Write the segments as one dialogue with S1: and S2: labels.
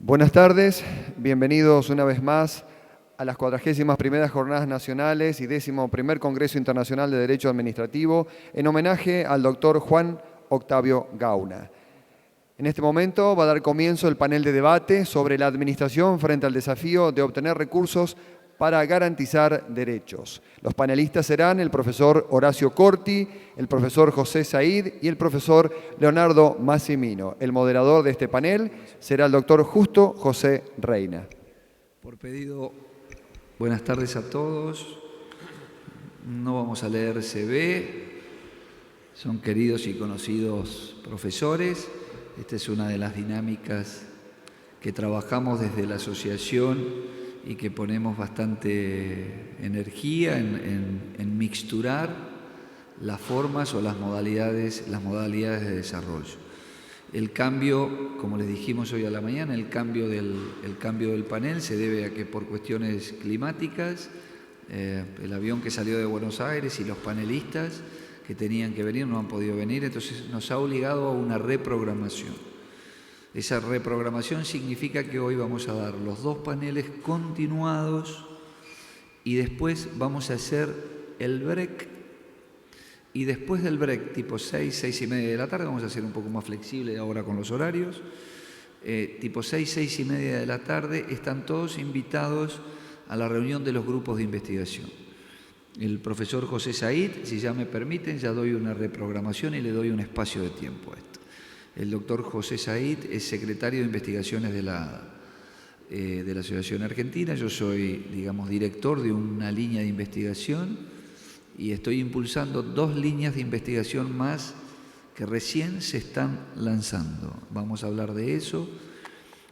S1: Buenas tardes, bienvenidos una vez más a las 41ª Jornadas Nacionales y 11º Congreso Internacional de Derecho Administrativo en homenaje al doctor Juan Octavio Gauna. En este momento va a dar comienzo el panel de debate sobre la administración frente al desafío de obtener recursos para garantizar derechos. Los panelistas serán el profesor Horacio Corti, el profesor José Said y el profesor Leonardo Massimino. El moderador de este panel será el doctor Justo José Reina.
S2: Por pedido, buenas tardes a todos. No vamos a leer CV, son queridos y conocidos profesores. Esta es una de las dinámicas que trabajamos desde la asociación y que ponemos bastante energía en mixturar las formas o las modalidades de desarrollo. El cambio, como les dijimos hoy a la mañana, el cambio del panel se debe a que por cuestiones climáticas, el avión que salió de Buenos Aires y los panelistas que tenían que venir no han podido venir, entonces nos ha obligado a una reprogramación. Esa reprogramación significa que hoy vamos a dar los dos paneles continuados y después vamos a hacer el break. Y después del break, tipo 6 y media de la tarde, vamos a ser un poco más flexible ahora con los horarios, tipo 6 y media de la tarde, están todos invitados a la reunión de los grupos de investigación. El profesor José Said, si ya me permiten, ya doy una reprogramación y le doy un espacio de tiempo a esto. El doctor José Said es secretario de investigaciones de la Asociación Argentina. Yo soy, director de una línea de investigación y estoy impulsando 2 líneas de investigación más que recién se están lanzando. Vamos a hablar de eso.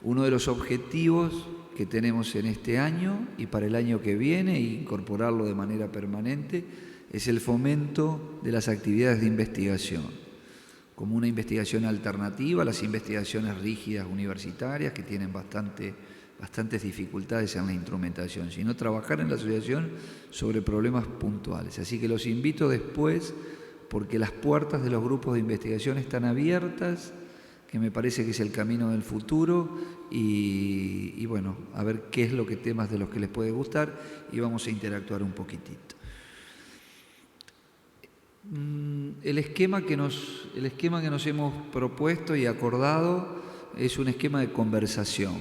S2: Uno de los objetivos que tenemos en este año y para el año que viene, e incorporarlo de manera permanente, es el fomento de las actividades de investigación, como una investigación alternativa a las investigaciones rígidas universitarias que tienen bastantes dificultades en la instrumentación, sino trabajar en la asociación sobre problemas puntuales. Así que los invito después, porque las puertas de los grupos de investigación están abiertas, que me parece que es el camino del futuro, y bueno, a ver qué es lo que temas de los que les puede gustar, y vamos a interactuar un poquitito. El esquema que nos hemos propuesto y acordado es un esquema de conversación.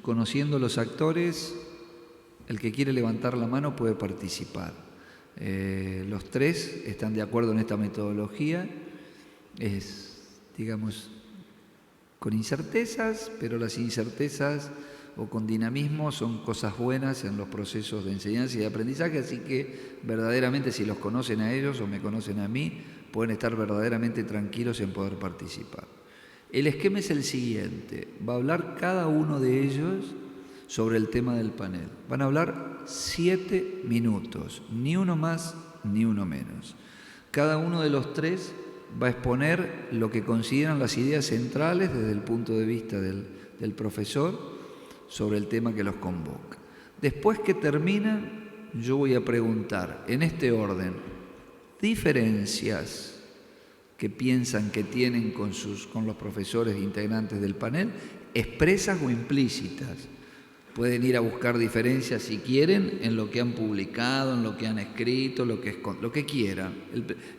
S2: Conociendo los actores, el que quiere levantar la mano puede participar. Los 3 están de acuerdo en esta metodología. Es, con incertezas, pero las incertezas o con dinamismo son cosas buenas en los procesos de enseñanza y de aprendizaje, así que verdaderamente si los conocen a ellos o me conocen a mí, pueden estar verdaderamente tranquilos en poder participar. El esquema es el siguiente: va a hablar cada uno de ellos sobre el tema del panel. Van a hablar 7 minutos, ni uno más ni uno menos. Cada uno de los 3 va a exponer lo que consideran las ideas centrales desde el punto de vista del profesor sobre el tema que los convoca. Después que terminan, yo voy a preguntar en este orden diferencias que piensan que tienen con los profesores integrantes del panel, expresas o implícitas. Pueden ir a buscar diferencias si quieren en lo que han publicado, en lo que han escrito, lo que quieran.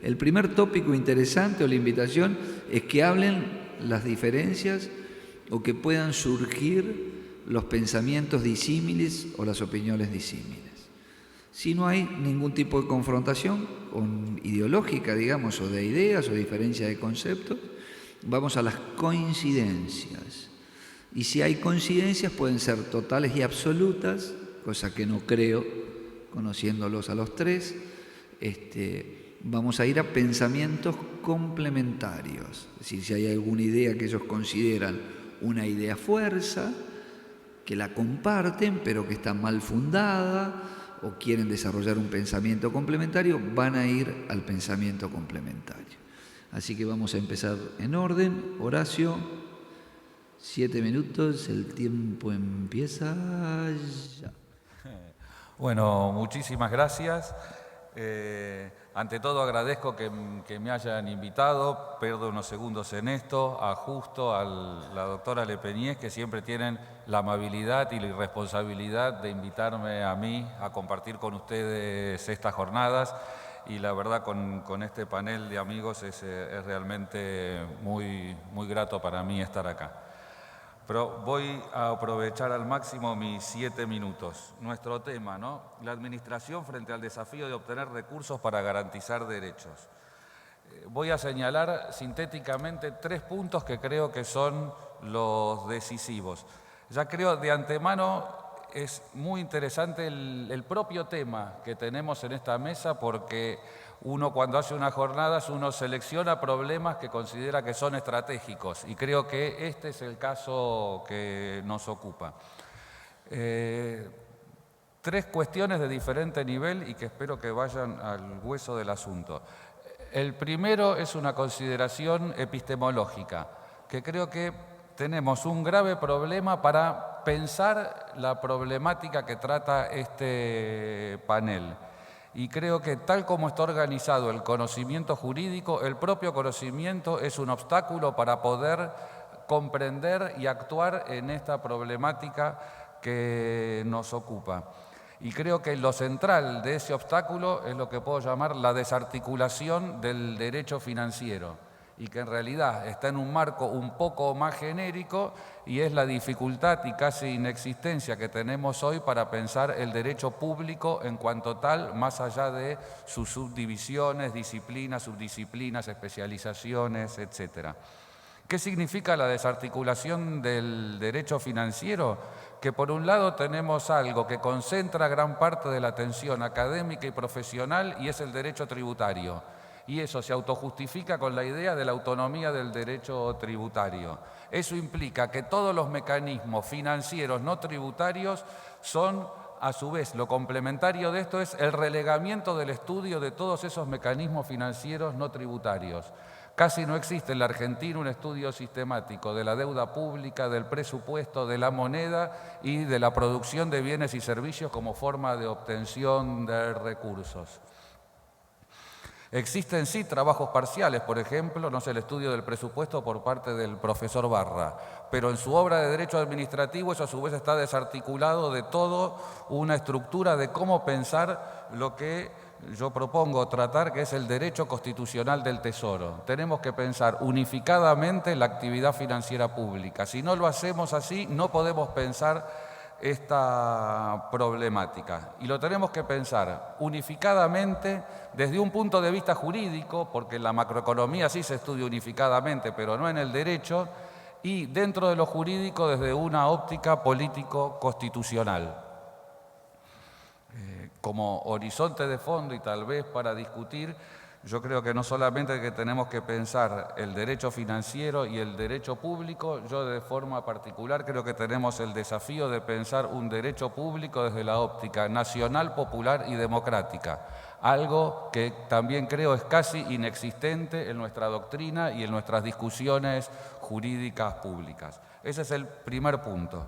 S2: El primer tópico interesante o la invitación es que hablen las diferencias o que puedan surgir los pensamientos disímiles o las opiniones disímiles. Si no hay ningún tipo de confrontación ideológica, o de ideas o diferencia de conceptos, vamos a las coincidencias. Y si hay coincidencias pueden ser totales y absolutas, cosa que no creo, conociéndolos a los 3. Vamos a ir a pensamientos complementarios. Es decir, si hay alguna idea que ellos consideran una idea fuerza, que la comparten pero que está mal fundada o quieren desarrollar un pensamiento complementario, van a ir al pensamiento complementario. Así que vamos a empezar en orden. Horacio, 7 minutos, el tiempo empieza ya.
S3: Bueno, muchísimas gracias. Ante todo agradezco que me hayan invitado, pierdo unos segundos en esto, a Justo, a la doctora Lepeñez, que siempre tienen la amabilidad y la irresponsabilidad de invitarme a mí a compartir con ustedes estas jornadas. Y la verdad con este panel de amigos es realmente muy grato para mí estar acá. Pero voy a aprovechar al máximo mis 7 minutos. Nuestro tema, ¿no? La administración frente al desafío de obtener recursos para garantizar derechos. Voy a señalar sintéticamente 3 puntos que creo que son los decisivos. Ya creo de antemano es muy interesante el propio tema que tenemos en esta mesa, porque uno cuando hace unas jornadas uno selecciona problemas que considera que son estratégicos, y creo que este es el caso que nos ocupa. 3 cuestiones de diferente nivel y que espero que vayan al hueso del asunto. El primero es una consideración epistemológica, que creo que tenemos un grave problema para pensar la problemática que trata este panel. Y creo que tal como está organizado el conocimiento jurídico, el propio conocimiento es un obstáculo para poder comprender y actuar en esta problemática que nos ocupa. Y creo que lo central de ese obstáculo es lo que puedo llamar la desarticulación del derecho financiero, y que en realidad está en un marco un poco más genérico, y es la dificultad y casi inexistencia que tenemos hoy para pensar el derecho público en cuanto tal, más allá de sus subdivisiones, disciplinas, subdisciplinas, especializaciones, etc. ¿Qué significa la desarticulación del derecho financiero? Que por un lado tenemos algo que concentra gran parte de la atención académica y profesional, y es el derecho tributario. Y eso se autojustifica con la idea de la autonomía del derecho tributario. Eso implica que todos los mecanismos financieros no tributarios son, a su vez, lo complementario de esto es el relegamiento del estudio de todos esos mecanismos financieros no tributarios. Casi no existe en la Argentina un estudio sistemático de la deuda pública, del presupuesto, de la moneda y de la producción de bienes y servicios como forma de obtención de recursos. Existen sí trabajos parciales, por ejemplo, no sé, el estudio del presupuesto por parte del profesor Barra, pero en su obra de Derecho Administrativo eso a su vez está desarticulado de toda una estructura de cómo pensar lo que yo propongo tratar, que es el derecho constitucional del Tesoro. Tenemos que pensar unificadamente la actividad financiera pública. Si no lo hacemos así, no podemos pensar esta problemática, y lo tenemos que pensar unificadamente desde un punto de vista jurídico, porque en la macroeconomía sí se estudia unificadamente, pero no en el derecho, y dentro de lo jurídico desde una óptica político-constitucional. Como horizonte de fondo y tal vez para discutir, yo creo que no solamente que tenemos que pensar el derecho financiero y el derecho público, yo de forma particular creo que tenemos el desafío de pensar un derecho público desde la óptica nacional, popular y democrática, algo que también creo es casi inexistente en nuestra doctrina y en nuestras discusiones jurídicas públicas. Ese es el primer punto.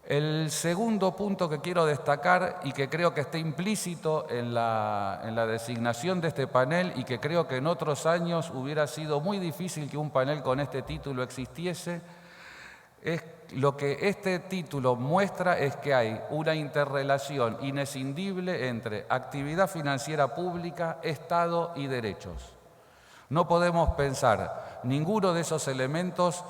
S3: El segundo punto que quiero destacar y que creo que está implícito en la designación de este panel, y que creo que en otros años hubiera sido muy difícil que un panel con este título existiese, es lo que este título muestra, es que hay una interrelación inescindible entre actividad financiera pública, Estado y derechos. No podemos pensar ninguno de esos elementos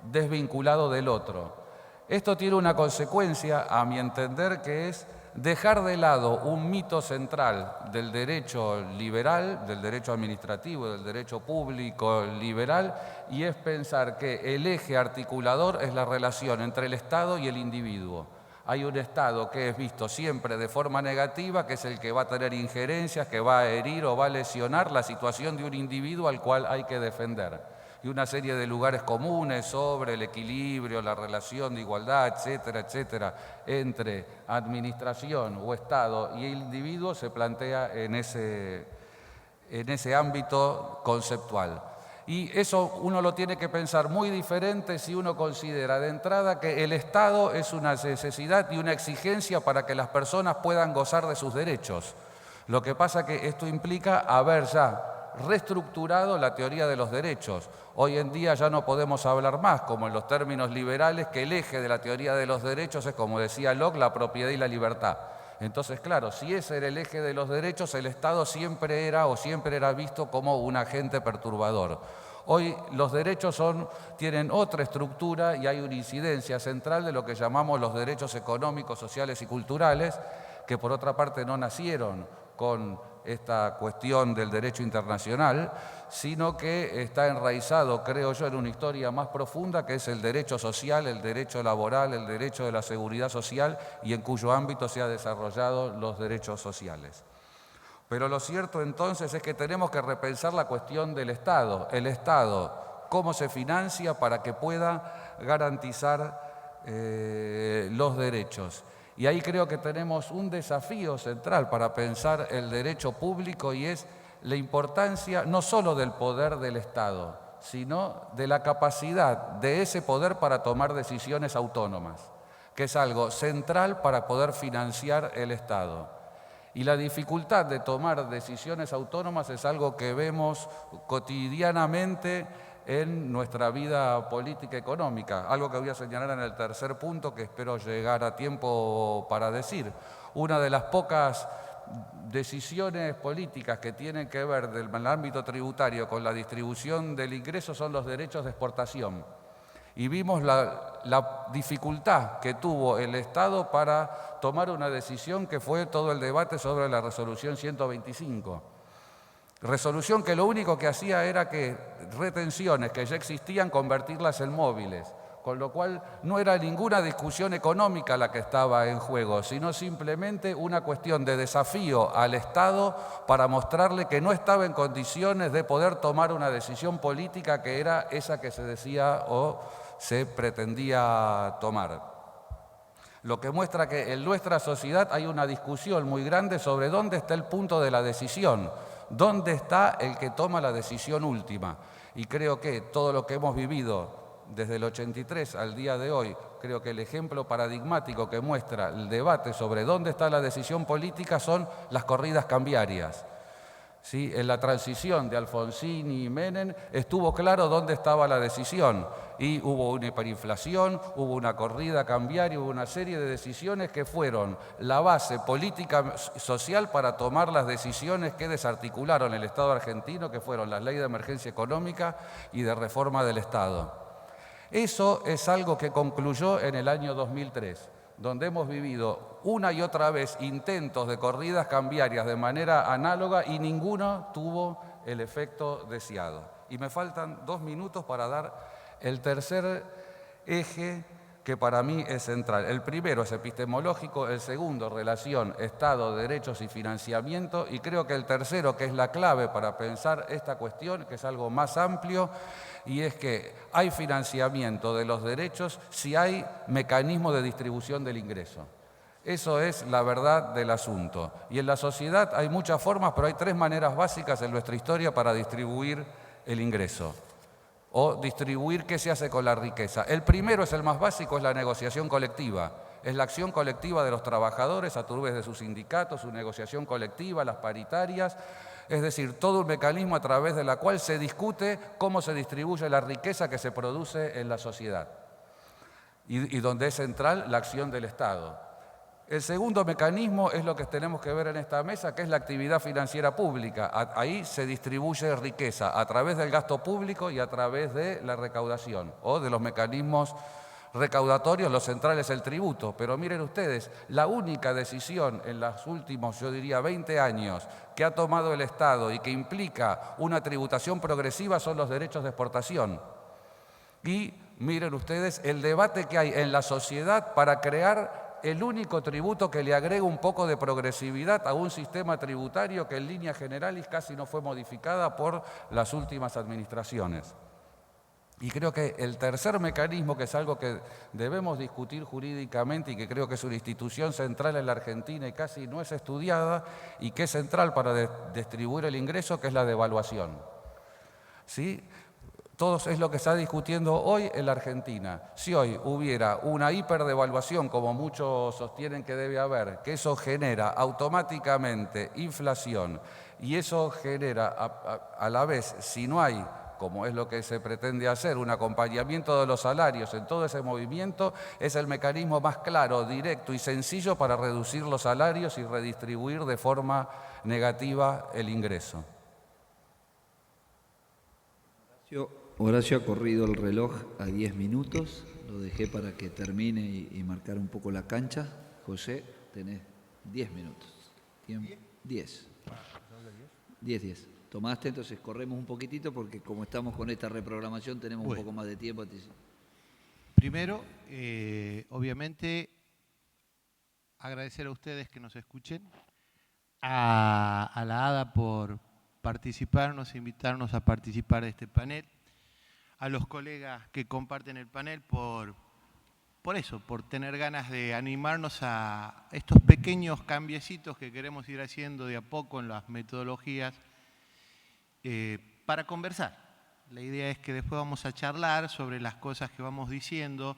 S3: desvinculado del otro. Esto tiene una consecuencia, a mi entender, que es dejar de lado un mito central del derecho liberal, del derecho administrativo, del derecho público liberal, y es pensar que el eje articulador es la relación entre el Estado y el individuo. Hay un Estado que es visto siempre de forma negativa, que es el que va a tener injerencias, que va a herir o va a lesionar la situación de un individuo al cual hay que defender. Y una serie de lugares comunes sobre el equilibrio, la relación de igualdad, etcétera, etcétera, entre administración o Estado y el individuo se plantea en ese ámbito conceptual. Y eso uno lo tiene que pensar muy diferente si uno considera de entrada que el Estado es una necesidad y una exigencia para que las personas puedan gozar de sus derechos. Lo que pasa es que esto implica haber ya reestructurado la teoría de los derechos. Hoy en día ya no podemos hablar más, como en los términos liberales, que el eje de la teoría de los derechos es, como decía Locke, la propiedad y la libertad. Entonces, claro, si ese era el eje de los derechos, el Estado siempre era visto como un agente perturbador. Hoy los derechos tienen otra estructura y hay una incidencia central de lo que llamamos los derechos económicos, sociales y culturales, que por otra parte no nacieron con esta cuestión del derecho internacional, sino que está enraizado, creo yo, en una historia más profunda, que es el derecho social, el derecho laboral, el derecho de la seguridad social, y en cuyo ámbito se han desarrollado los derechos sociales. Pero lo cierto entonces es que tenemos que repensar la cuestión del Estado. El Estado, cómo se financia para que pueda garantizar los derechos. Y ahí creo que tenemos un desafío central para pensar el derecho público, y es la importancia no solo del poder del Estado, sino de la capacidad de ese poder para tomar decisiones autónomas, que es algo central para poder financiar el Estado. Y la dificultad de tomar decisiones autónomas es algo que vemos cotidianamente en nuestra vida política económica, algo que voy a señalar en el tercer punto, que espero llegar a tiempo para decir. Una de las pocas decisiones políticas que tienen que ver en el ámbito tributario con la distribución del ingreso son los derechos de exportación. Y vimos la dificultad que tuvo el Estado para tomar una decisión, que fue todo el debate sobre la resolución 125. Resolución que lo único que hacía era que retenciones que ya existían, convertirlas en móviles, con lo cual no era ninguna discusión económica la que estaba en juego, sino simplemente una cuestión de desafío al Estado para mostrarle que no estaba en condiciones de poder tomar una decisión política que era esa que se decía o se pretendía tomar. Lo que muestra que en nuestra sociedad hay una discusión muy grande sobre dónde está el punto de la decisión, dónde está el que toma la decisión última. Y creo que todo lo que hemos vivido desde el 83 al día de hoy, creo que el ejemplo paradigmático que muestra el debate sobre dónde está la decisión política son las corridas cambiarias. ¿Sí? En la transición de Alfonsín y Menem estuvo claro dónde estaba la decisión, y hubo una hiperinflación, hubo una corrida cambiaria, hubo una serie de decisiones que fueron la base política social para tomar las decisiones que desarticularon el Estado argentino, que fueron las leyes de emergencia económica y de reforma del Estado. Eso es algo que concluyó en el año 2003. Donde hemos vivido una y otra vez intentos de corridas cambiarias de manera análoga y ninguno tuvo el efecto deseado. Y me faltan 2 minutos para dar el tercer eje, que para mí es central. El primero es epistemológico, el segundo relación Estado, derechos y financiamiento, y creo que el tercero, que es la clave para pensar esta cuestión, que es algo más amplio, y es que hay financiamiento de los derechos si hay mecanismo de distribución del ingreso. Eso es la verdad del asunto. Y en la sociedad hay muchas formas, pero hay 3 maneras básicas en nuestra historia para distribuir el ingreso o distribuir qué se hace con la riqueza. El primero es el más básico, es la negociación colectiva. Es la acción colectiva de los trabajadores a través de sus sindicatos, su negociación colectiva, las paritarias, es decir, todo un mecanismo a través de la cual se discute cómo se distribuye la riqueza que se produce en la sociedad y donde es central la acción del Estado. El segundo mecanismo es lo que tenemos que ver en esta mesa, que es la actividad financiera pública. Ahí se distribuye riqueza a través del gasto público y a través de la recaudación o de los mecanismos recaudatorios. Lo central es el tributo, pero miren ustedes, la única decisión en los últimos, yo diría, 20 años que ha tomado el Estado y que implica una tributación progresiva son los derechos de exportación. Y miren ustedes el debate que hay en la sociedad para crear el único tributo que le agrega un poco de progresividad a un sistema tributario que en líneas generales casi no fue modificada por las últimas administraciones. Y creo que el tercer mecanismo, que es algo que debemos discutir jurídicamente y que creo que es una institución central en la Argentina y casi no es estudiada y que es central para distribuir el ingreso, que es la devaluación. ¿Sí? Es lo que está discutiendo hoy en la Argentina. Si hoy hubiera una hiperdevaluación, como muchos sostienen que debe haber, que eso genera automáticamente inflación y eso genera a la vez, si no hay, como es lo que se pretende hacer, un acompañamiento de los salarios en todo ese movimiento, es el mecanismo más claro, directo y sencillo para reducir los salarios y redistribuir de forma negativa el ingreso.
S2: Horacio ha corrido el reloj a 10 minutos, lo dejé para que termine y marcar un poco la cancha. José, tenés 10 minutos. 10. 10. Tomaste, entonces corremos un poquitito porque como estamos con esta reprogramación tenemos un poco más de tiempo.
S4: Primero, obviamente, agradecer a ustedes que nos escuchen, a la ADA por participarnos, invitarnos a participar de este panel, a los colegas que comparten el panel por tener ganas de animarnos a estos pequeños cambiecitos que queremos ir haciendo de a poco en las metodologías para conversar. La idea es que después vamos a charlar sobre las cosas que vamos diciendo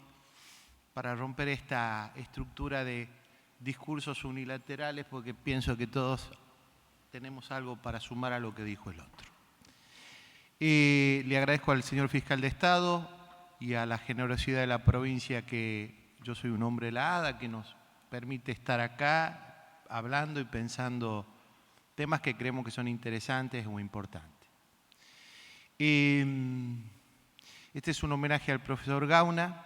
S4: para romper esta estructura de discursos unilaterales, porque pienso que todos tenemos algo para sumar a lo que dijo el otro. Le agradezco al señor fiscal de Estado y a la generosidad de la provincia, que yo soy un hombre de la ADA, que nos permite estar acá hablando y pensando temas que creemos que son interesantes o importantes. Este es un homenaje al profesor Gauna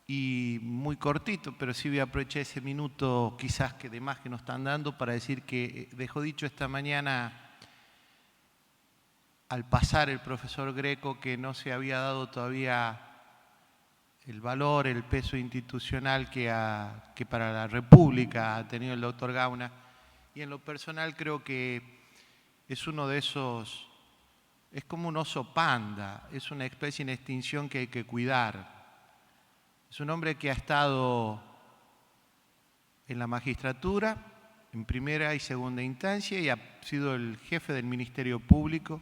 S4: y muy cortito, pero sí voy a aprovechar ese minuto quizás que de más que nos están dando para decir que dejó dicho esta mañana al pasar el profesor Greco que no se había dado todavía el valor, el peso institucional que para la República ha tenido el doctor Gauna. Y en lo personal creo que es uno de esos, es como un oso panda, es una especie en extinción que hay que cuidar. Es un hombre que ha estado en la magistratura, en primera y segunda instancia, y ha sido el jefe del Ministerio Público.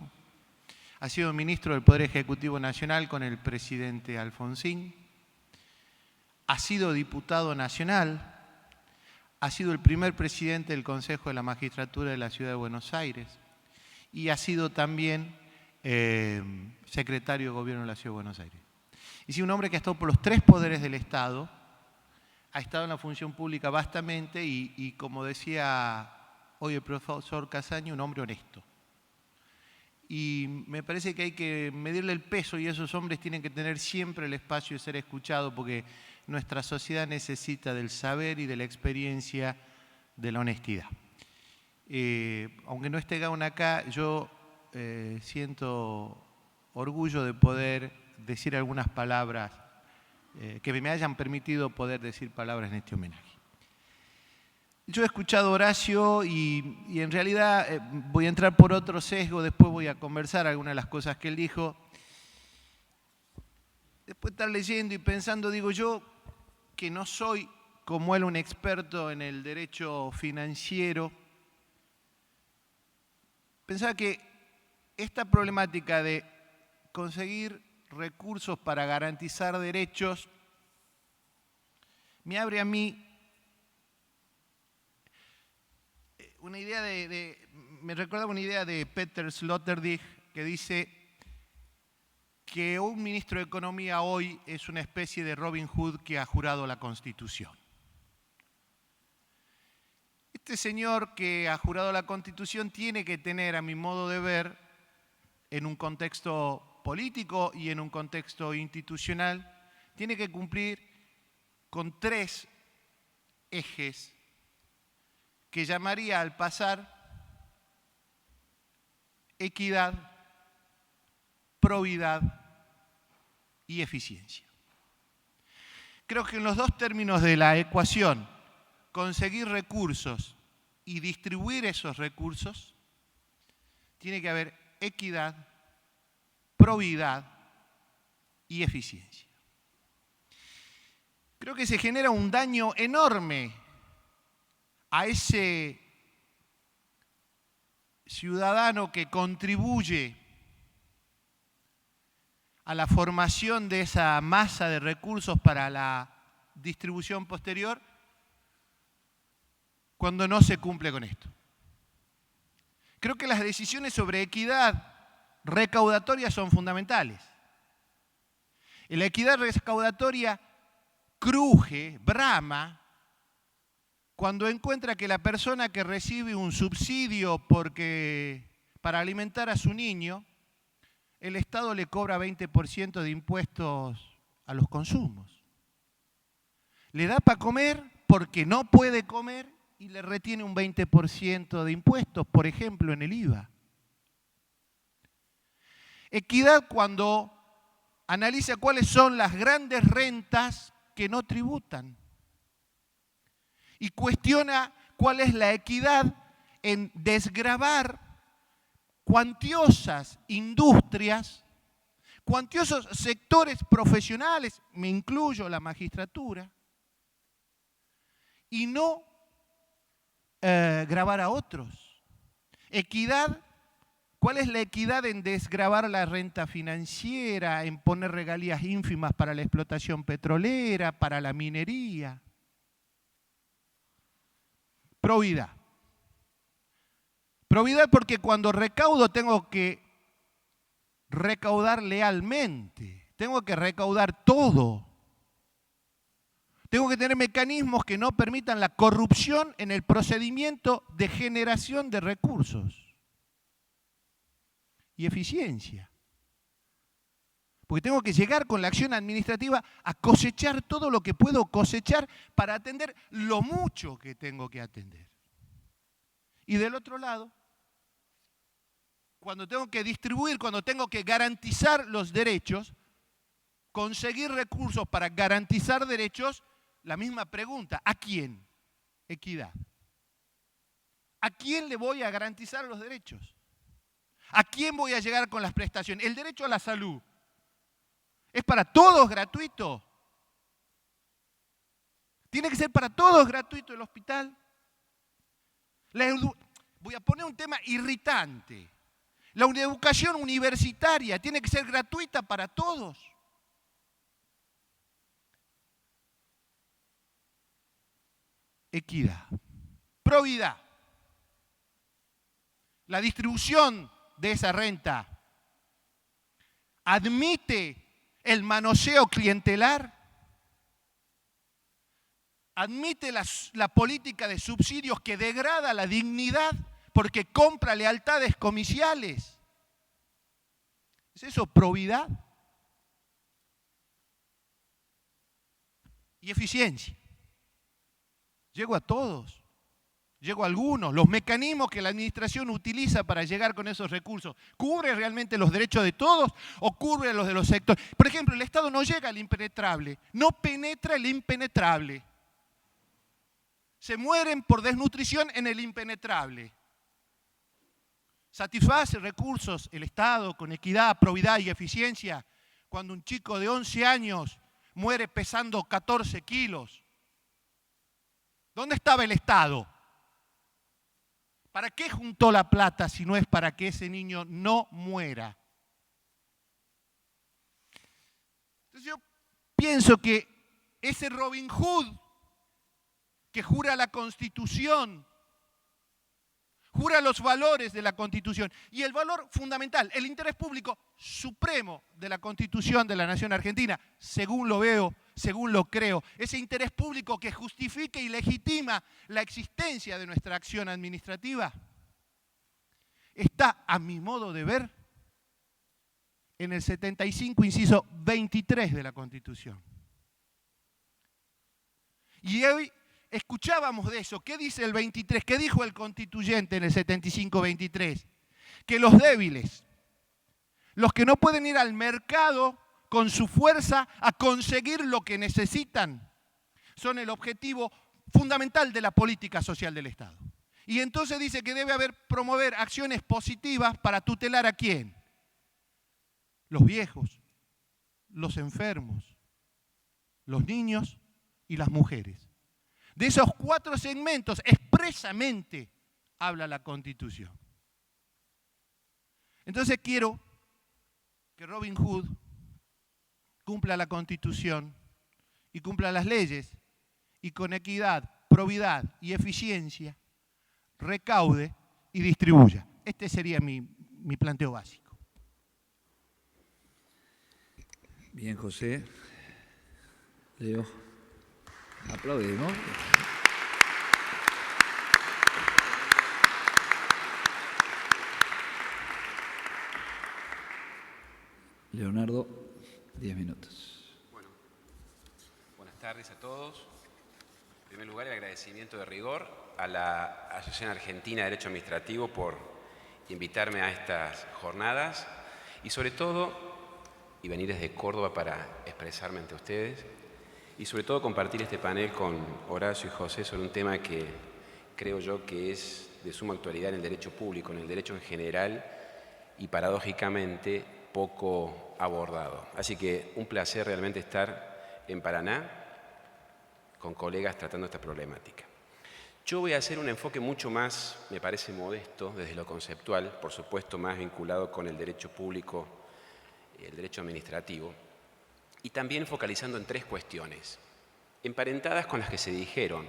S4: Ha sido ministro del Poder Ejecutivo Nacional con el presidente Alfonsín. Ha sido diputado nacional. Ha sido el primer presidente del Consejo de la Magistratura de la Ciudad de Buenos Aires. Y ha sido también secretario de Gobierno de la Ciudad de Buenos Aires. Y sí, un hombre que ha estado por los 3 poderes del Estado, ha estado en la función pública vastamente y como decía hoy el profesor Casaño, un hombre honesto. Y me parece que hay que medirle el peso y esos hombres tienen que tener siempre el espacio de ser escuchados porque nuestra sociedad necesita del saber y de la experiencia de la honestidad. Aunque no esté Gauna acá, yo siento orgullo de poder decir algunas palabras, que me hayan permitido poder decir palabras en este homenaje. Yo he escuchado a Horacio y en realidad voy a entrar por otro sesgo, después voy a conversar algunas de las cosas que él dijo. Después de estar leyendo y pensando, digo yo que no soy como él un experto en el derecho financiero, pensaba que esta problemática de conseguir recursos para garantizar derechos me abre a mí una idea me recuerda una idea de Peter Sloterdijk que dice que un ministro de Economía hoy es una especie de Robin Hood que ha jurado la Constitución. Este señor que ha jurado la Constitución tiene que tener, a mi modo de ver, en un contexto político y en un contexto institucional, tiene que cumplir con 3 ejes que llamaría al pasar equidad, probidad y eficiencia. Creo que en los 2 términos de la ecuación, conseguir recursos y distribuir esos recursos, tiene que haber equidad, probidad y eficiencia. Creo que se genera un daño enorme a ese ciudadano que contribuye a la formación de esa masa de recursos para la distribución posterior cuando no se cumple con esto. Creo que las decisiones sobre equidad recaudatoria son fundamentales. Y la equidad recaudatoria cruje, brama, cuando encuentra que la persona que recibe un subsidio para alimentar a su niño, el Estado le cobra 20% de impuestos a los consumos. Le da para comer porque no puede comer y le retiene un 20% de impuestos, por ejemplo, en el IVA. Equidad cuando analiza cuáles son las grandes rentas que no tributan y cuestiona cuál es la equidad en desgravar cuantiosas industrias, cuantiosos sectores profesionales, me incluyo la magistratura, y no gravar a otros. Equidad, ¿cuál es la equidad en desgravar la renta financiera, en poner regalías ínfimas para la explotación petrolera, para la minería? Probidad. Probidad porque cuando recaudo tengo que recaudar lealmente, tengo que recaudar todo. Tengo que tener mecanismos que no permitan la corrupción en el procedimiento de generación de recursos. Y eficiencia. Porque tengo que llegar con la acción administrativa a cosechar todo lo que puedo cosechar para atender lo mucho que tengo que atender. Y del otro lado, cuando tengo que distribuir, cuando tengo que garantizar los derechos, conseguir recursos para garantizar derechos, la misma pregunta, ¿a quién? Equidad. ¿A quién le voy a garantizar los derechos? ¿A quién voy a llegar con las prestaciones? El derecho a la salud, ¿es para todos gratuito? ¿Tiene que ser para todos gratuito el hospital? Voy a poner un tema irritante. La educación universitaria tiene que ser gratuita para todos. Equidad. Probidad. La distribución de esa renta admite el manoseo clientelar, admite la política de subsidios que degrada la dignidad porque compra lealtades comiciales. ¿Es eso probidad? Y eficiencia. Llego a todos, llego a algunos. Los mecanismos que la administración utiliza para llegar con esos recursos, ¿cubre realmente los derechos de todos o cubre los de los sectores? Por ejemplo, el Estado no llega al impenetrable, no penetra el impenetrable. Se mueren por desnutrición en el impenetrable. Satisface recursos el Estado con equidad, probidad y eficiencia cuando un chico de 11 años muere pesando 14 kilos. ¿Dónde estaba el Estado? ¿Para qué juntó la plata si no es para que ese niño no muera? Entonces yo pienso que ese Robin Hood que jura la Constitución, jura los valores de la Constitución y el valor fundamental, el interés público supremo de la Constitución de la Nación Argentina, según lo veo, según lo creo, ese interés público que justifica y legitima la existencia de nuestra acción administrativa, está, a mi modo de ver, en el 75, inciso 23 de la Constitución. Y hoy escuchábamos de eso. ¿Qué dice el 23? ¿Qué dijo el constituyente en el 75-23? Que los débiles, los que no pueden ir al mercado con su fuerza a conseguir lo que necesitan, son el objetivo fundamental de la política social del Estado. Y entonces dice que debe promover acciones positivas para tutelar ¿a quién? Los viejos, los enfermos, los niños y las mujeres. De esos 4 segmentos expresamente habla la Constitución. Entonces quiero que Robin Hood cumpla la Constitución y cumpla las leyes y con equidad, probidad y eficiencia recaude y distribuya. Este sería mi planteo básico.
S2: Bien, José. Leo. Aplaudimos. Leonardo, 10 minutos.
S5: Bueno, buenas tardes a todos. En primer lugar, el agradecimiento de rigor a la Asociación Argentina de Derecho Administrativo por invitarme a estas jornadas y sobre todo, y venir desde Córdoba para expresarme ante ustedes, y sobre todo compartir este panel con Horacio y José sobre un tema que creo yo que es de suma actualidad en el derecho público, en el derecho en general y paradójicamente poco abordado. Así que un placer realmente estar en Paraná con colegas tratando esta problemática. Yo voy a hacer un enfoque mucho más, me parece modesto, desde lo conceptual, por supuesto más vinculado con el derecho público y el derecho administrativo, y también focalizando en 3 cuestiones, emparentadas con las que se dijeron,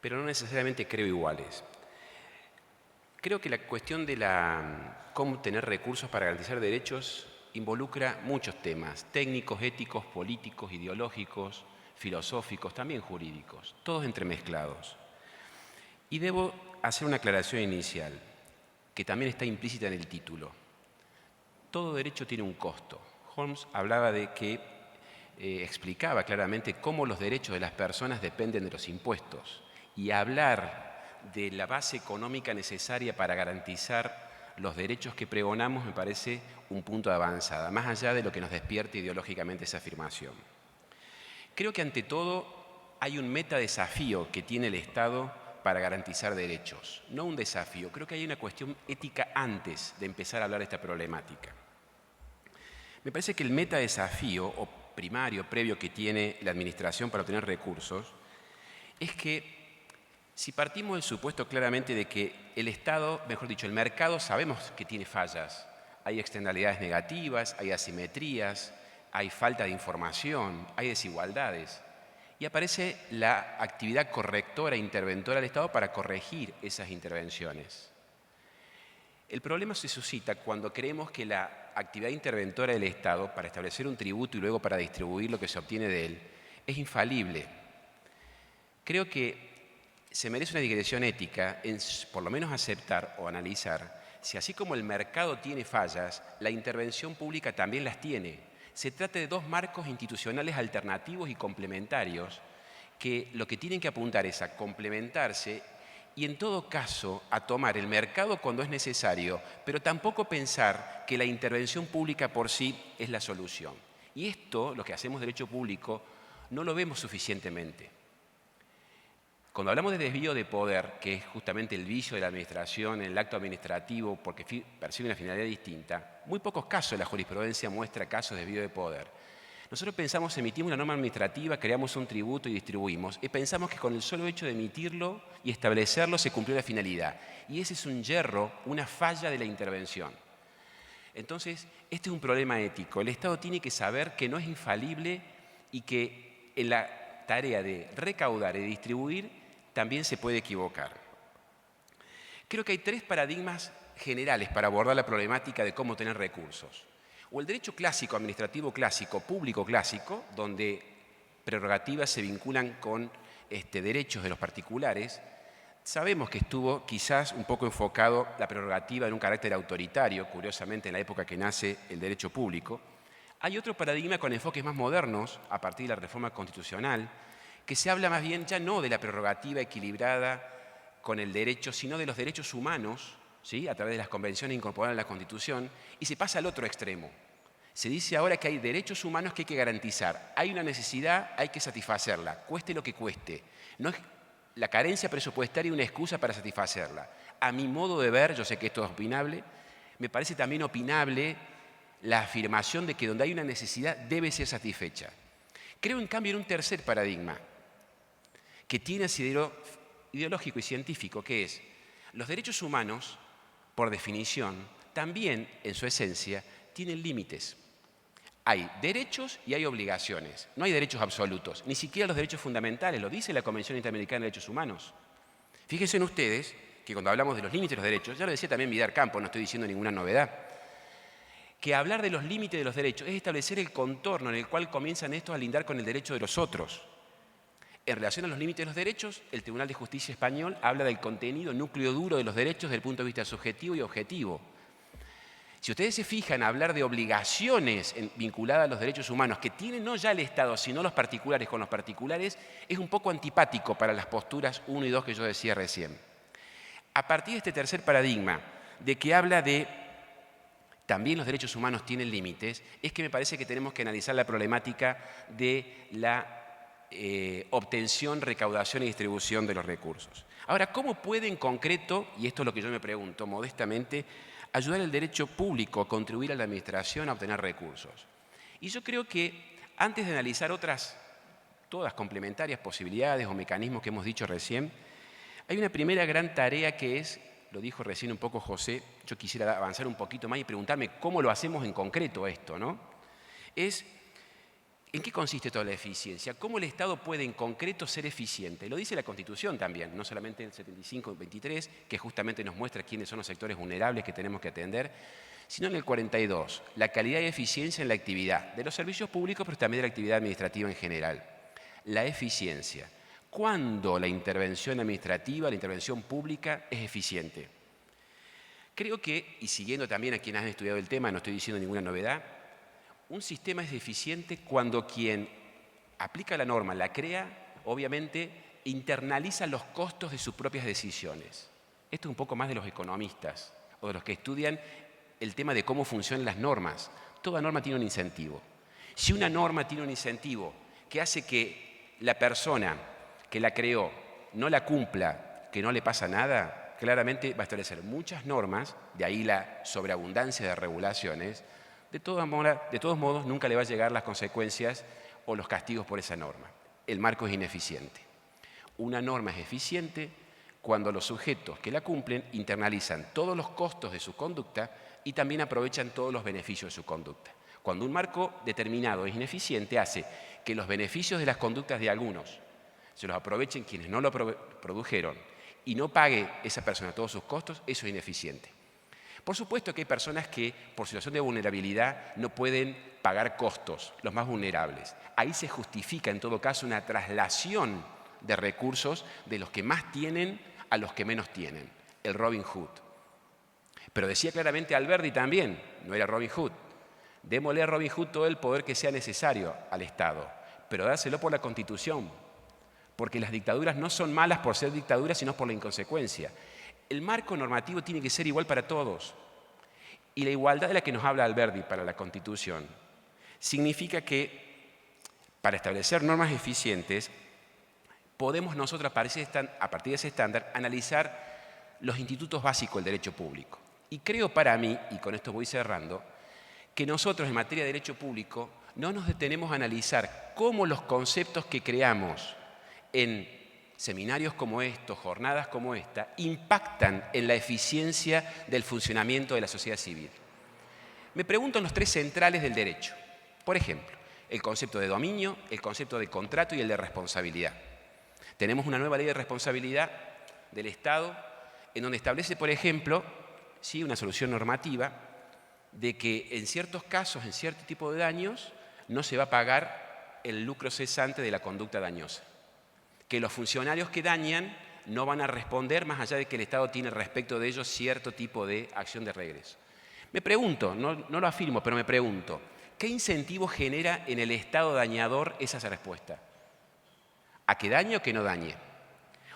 S5: pero no necesariamente creo iguales. Creo que la cuestión de cómo tener recursos para garantizar derechos involucra muchos temas, técnicos, éticos, políticos, ideológicos, filosóficos, también jurídicos, todos entremezclados. Y debo hacer una aclaración inicial, que también está implícita en el título. Todo derecho tiene un costo. Holmes hablaba de que, explicaba claramente cómo los derechos de las personas dependen de los impuestos. Y hablar de la base económica necesaria para garantizar los derechos que pregonamos me parece un punto de avanzada, más allá de lo que nos despierte ideológicamente esa afirmación. Creo que ante todo hay un metadesafío que tiene el Estado para garantizar derechos, no un desafío. Creo que hay una cuestión ética antes de empezar a hablar de esta problemática. Me parece que el metadesafío o primario, previo que tiene la administración para obtener recursos, es que si partimos del supuesto claramente de que el Estado, mejor dicho, el mercado, sabemos que tiene fallas, hay externalidades negativas, hay asimetrías, hay falta de información, hay desigualdades, y aparece la actividad correctora e interventora del Estado para corregir esas intervenciones. El problema se suscita cuando creemos que la actividad interventora del Estado para establecer un tributo y luego para distribuir lo que se obtiene de él es infalible. Creo que se merece una digresión ética en por lo menos aceptar o analizar si así como el mercado tiene fallas, la intervención pública también las tiene. Se trata de 2 marcos institucionales alternativos y complementarios que lo que tienen que apuntar es a complementarse y en todo caso a tomar el mercado cuando es necesario, pero tampoco pensar que la intervención pública por sí es la solución. Y esto, lo que hacemos derecho público, no lo vemos suficientemente. Cuando hablamos de desvío de poder, que es justamente el vicio de la administración en el acto administrativo porque persigue una finalidad distinta, muy pocos casos la jurisprudencia muestra casos de desvío de poder. Nosotros pensamos, emitimos una norma administrativa, creamos un tributo y distribuimos, y pensamos que con el solo hecho de emitirlo y establecerlo se cumplió la finalidad. Y ese es un yerro, una falla de la intervención. Entonces, este es un problema ético. El Estado tiene que saber que no es infalible y que en la tarea de recaudar y distribuir también se puede equivocar. Creo que hay 3 paradigmas generales para abordar la problemática de cómo tener recursos. O el derecho clásico, administrativo clásico, público clásico, donde prerrogativas se vinculan con derechos de los particulares. Sabemos que estuvo quizás un poco enfocado la prerrogativa en un carácter autoritario, curiosamente en la época que nace el derecho público. Hay otro paradigma con enfoques más modernos, a partir de la reforma constitucional, que se habla más bien ya no de la prerrogativa equilibrada con el derecho, sino de los derechos humanos, ¿sí?, a través de las convenciones incorporadas en la Constitución, y se pasa al otro extremo. Se dice ahora que hay derechos humanos que hay que garantizar. Hay una necesidad, hay que satisfacerla, cueste lo que cueste. No es la carencia presupuestaria una excusa para satisfacerla. A mi modo de ver, yo sé que esto es opinable, me parece también opinable la afirmación de que donde hay una necesidad debe ser satisfecha. Creo, en cambio, en un tercer paradigma que tiene asidero ideológico y científico, que es los derechos humanos, por definición, también en su esencia, tienen límites. Hay derechos y hay obligaciones. No hay derechos absolutos, ni siquiera los derechos fundamentales, lo dice la Convención Interamericana de Derechos Humanos. Fíjense en ustedes que cuando hablamos de los límites de los derechos, ya lo decía también Vidar Campos, no estoy diciendo ninguna novedad, que hablar de los límites de los derechos es establecer el contorno en el cual comienzan estos a lindar con el derecho de los otros. En relación a los límites de los derechos, el Tribunal de Justicia español habla del contenido, núcleo duro de los derechos desde el punto de vista subjetivo y objetivo. Si ustedes se fijan a hablar de obligaciones vinculadas a los derechos humanos que tienen no ya el Estado, sino los particulares con los particulares, es un poco antipático para las posturas 1 y 2 que yo decía recién. A partir de este tercer paradigma, de que habla de también los derechos humanos tienen límites, es que me parece que tenemos que analizar la problemática de la obtención, recaudación y distribución de los recursos. Ahora, ¿cómo puede en concreto, y esto es lo que yo me pregunto modestamente, ayudar al derecho público a contribuir a la administración a obtener recursos? Y yo creo que antes de analizar otras, todas complementarias posibilidades o mecanismos que hemos dicho recién, hay una primera gran tarea que es, lo dijo recién un poco José, yo quisiera avanzar un poquito más y preguntarme cómo lo hacemos en concreto esto, ¿no? Es, ¿en qué consiste toda la eficiencia? ¿Cómo el Estado puede en concreto ser eficiente? Lo dice la Constitución también, no solamente el 75-23, que justamente nos muestra quiénes son los sectores vulnerables que tenemos que atender, sino en el 42, la calidad y eficiencia en la actividad de los servicios públicos, pero también de la actividad administrativa en general. La eficiencia. ¿Cuándo la intervención administrativa, la intervención pública es eficiente? Creo que, y siguiendo también a quienes han estudiado el tema, no estoy diciendo ninguna novedad, un sistema es eficiente cuando quien aplica la norma, la crea, obviamente internaliza los costos de sus propias decisiones. Esto es un poco más de los economistas o de los que estudian el tema de cómo funcionan las normas. Toda norma tiene un incentivo. Si una norma tiene un incentivo que hace que la persona que la creó no la cumpla, que no le pasa nada, claramente va a establecer muchas normas, de ahí la sobreabundancia de regulaciones. De todos modos, nunca le va a llegar las consecuencias o los castigos por esa norma. El marco es ineficiente. Una norma es eficiente cuando los sujetos que la cumplen internalizan todos los costos de su conducta y también aprovechan todos los beneficios de su conducta. Cuando un marco determinado es ineficiente, hace que los beneficios de las conductas de algunos se los aprovechen quienes no lo produjeron y no pague esa persona todos sus costos, eso es ineficiente. Por supuesto que hay personas que por situación de vulnerabilidad no pueden pagar costos, los más vulnerables. Ahí se justifica en todo caso una traslación de recursos de los que más tienen a los que menos tienen, el Robin Hood. Pero decía claramente Alberti también, no era Robin Hood, démosle a Robin Hood todo el poder que sea necesario al Estado, pero dáselo por la Constitución, porque las dictaduras no son malas por ser dictaduras, sino por la inconsecuencia. El marco normativo tiene que ser igual para todos. Y la igualdad de la que nos habla Alberti para la Constitución significa que para establecer normas eficientes podemos nosotros a partir de ese estándar analizar los institutos básicos del derecho público. Y creo para mí, y con esto voy cerrando, que nosotros en materia de derecho público no nos detenemos a analizar cómo los conceptos que creamos en seminarios como estos, jornadas como esta, impactan en la eficiencia del funcionamiento de la sociedad civil. Me pregunto en los tres centrales del derecho. Por ejemplo, el concepto de dominio, el concepto de contrato y el de responsabilidad. Tenemos una nueva ley de responsabilidad del Estado en donde establece, por ejemplo, sí, una solución normativa de que en ciertos casos, en cierto tipo de daños, no se va a pagar el lucro cesante de la conducta dañosa. Que los funcionarios que dañan no van a responder más allá de que el Estado tiene respecto de ellos cierto tipo de acción de regreso. Me pregunto, no lo afirmo, pero me pregunto, ¿qué incentivo genera en el Estado dañador esa respuesta? ¿A que dañe o que no dañe?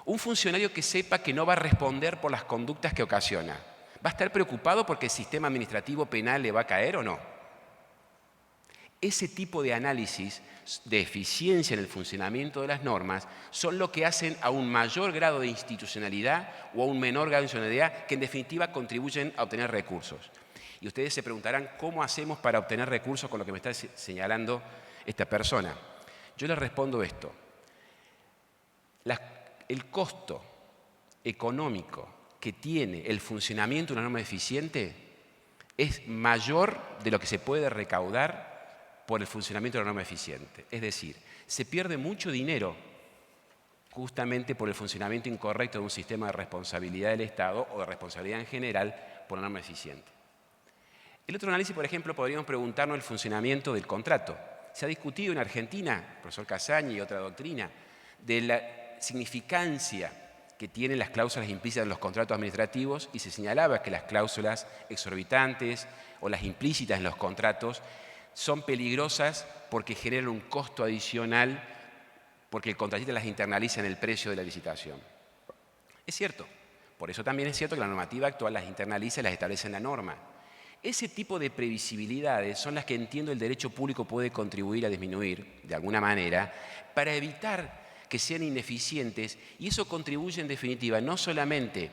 S5: Un funcionario que sepa que no va a responder por las conductas que ocasiona, ¿va a estar preocupado porque el sistema administrativo penal le va a caer o no? Ese tipo de análisis de eficiencia en el funcionamiento de las normas son lo que hacen a un mayor grado de institucionalidad o a un menor grado de institucionalidad que en definitiva contribuyen a obtener recursos. Y ustedes se preguntarán, ¿cómo hacemos para obtener recursos con lo que me está señalando esta persona? Yo les respondo esto. El costo económico que tiene el funcionamiento de una norma eficiente es mayor de lo que se puede recaudar por el funcionamiento de la norma eficiente. Es decir, se pierde mucho dinero justamente por el funcionamiento incorrecto de un sistema de responsabilidad del Estado o de responsabilidad en general por la norma eficiente. El otro análisis, por ejemplo, podríamos preguntarnos el funcionamiento del contrato. Se ha discutido en Argentina, el profesor Casañi y otra doctrina, de la significancia que tienen las cláusulas implícitas en los contratos administrativos y se señalaba que las cláusulas exorbitantes o las implícitas en los contratos son peligrosas porque generan un costo adicional porque el contratista las internaliza en el precio de la licitación. Es cierto, por eso también es cierto que la normativa actual las internaliza y las establece en la norma. Ese tipo de previsibilidades son las que entiendo el derecho público puede contribuir a disminuir, de alguna manera, para evitar que sean ineficientes, y eso contribuye en definitiva no solamente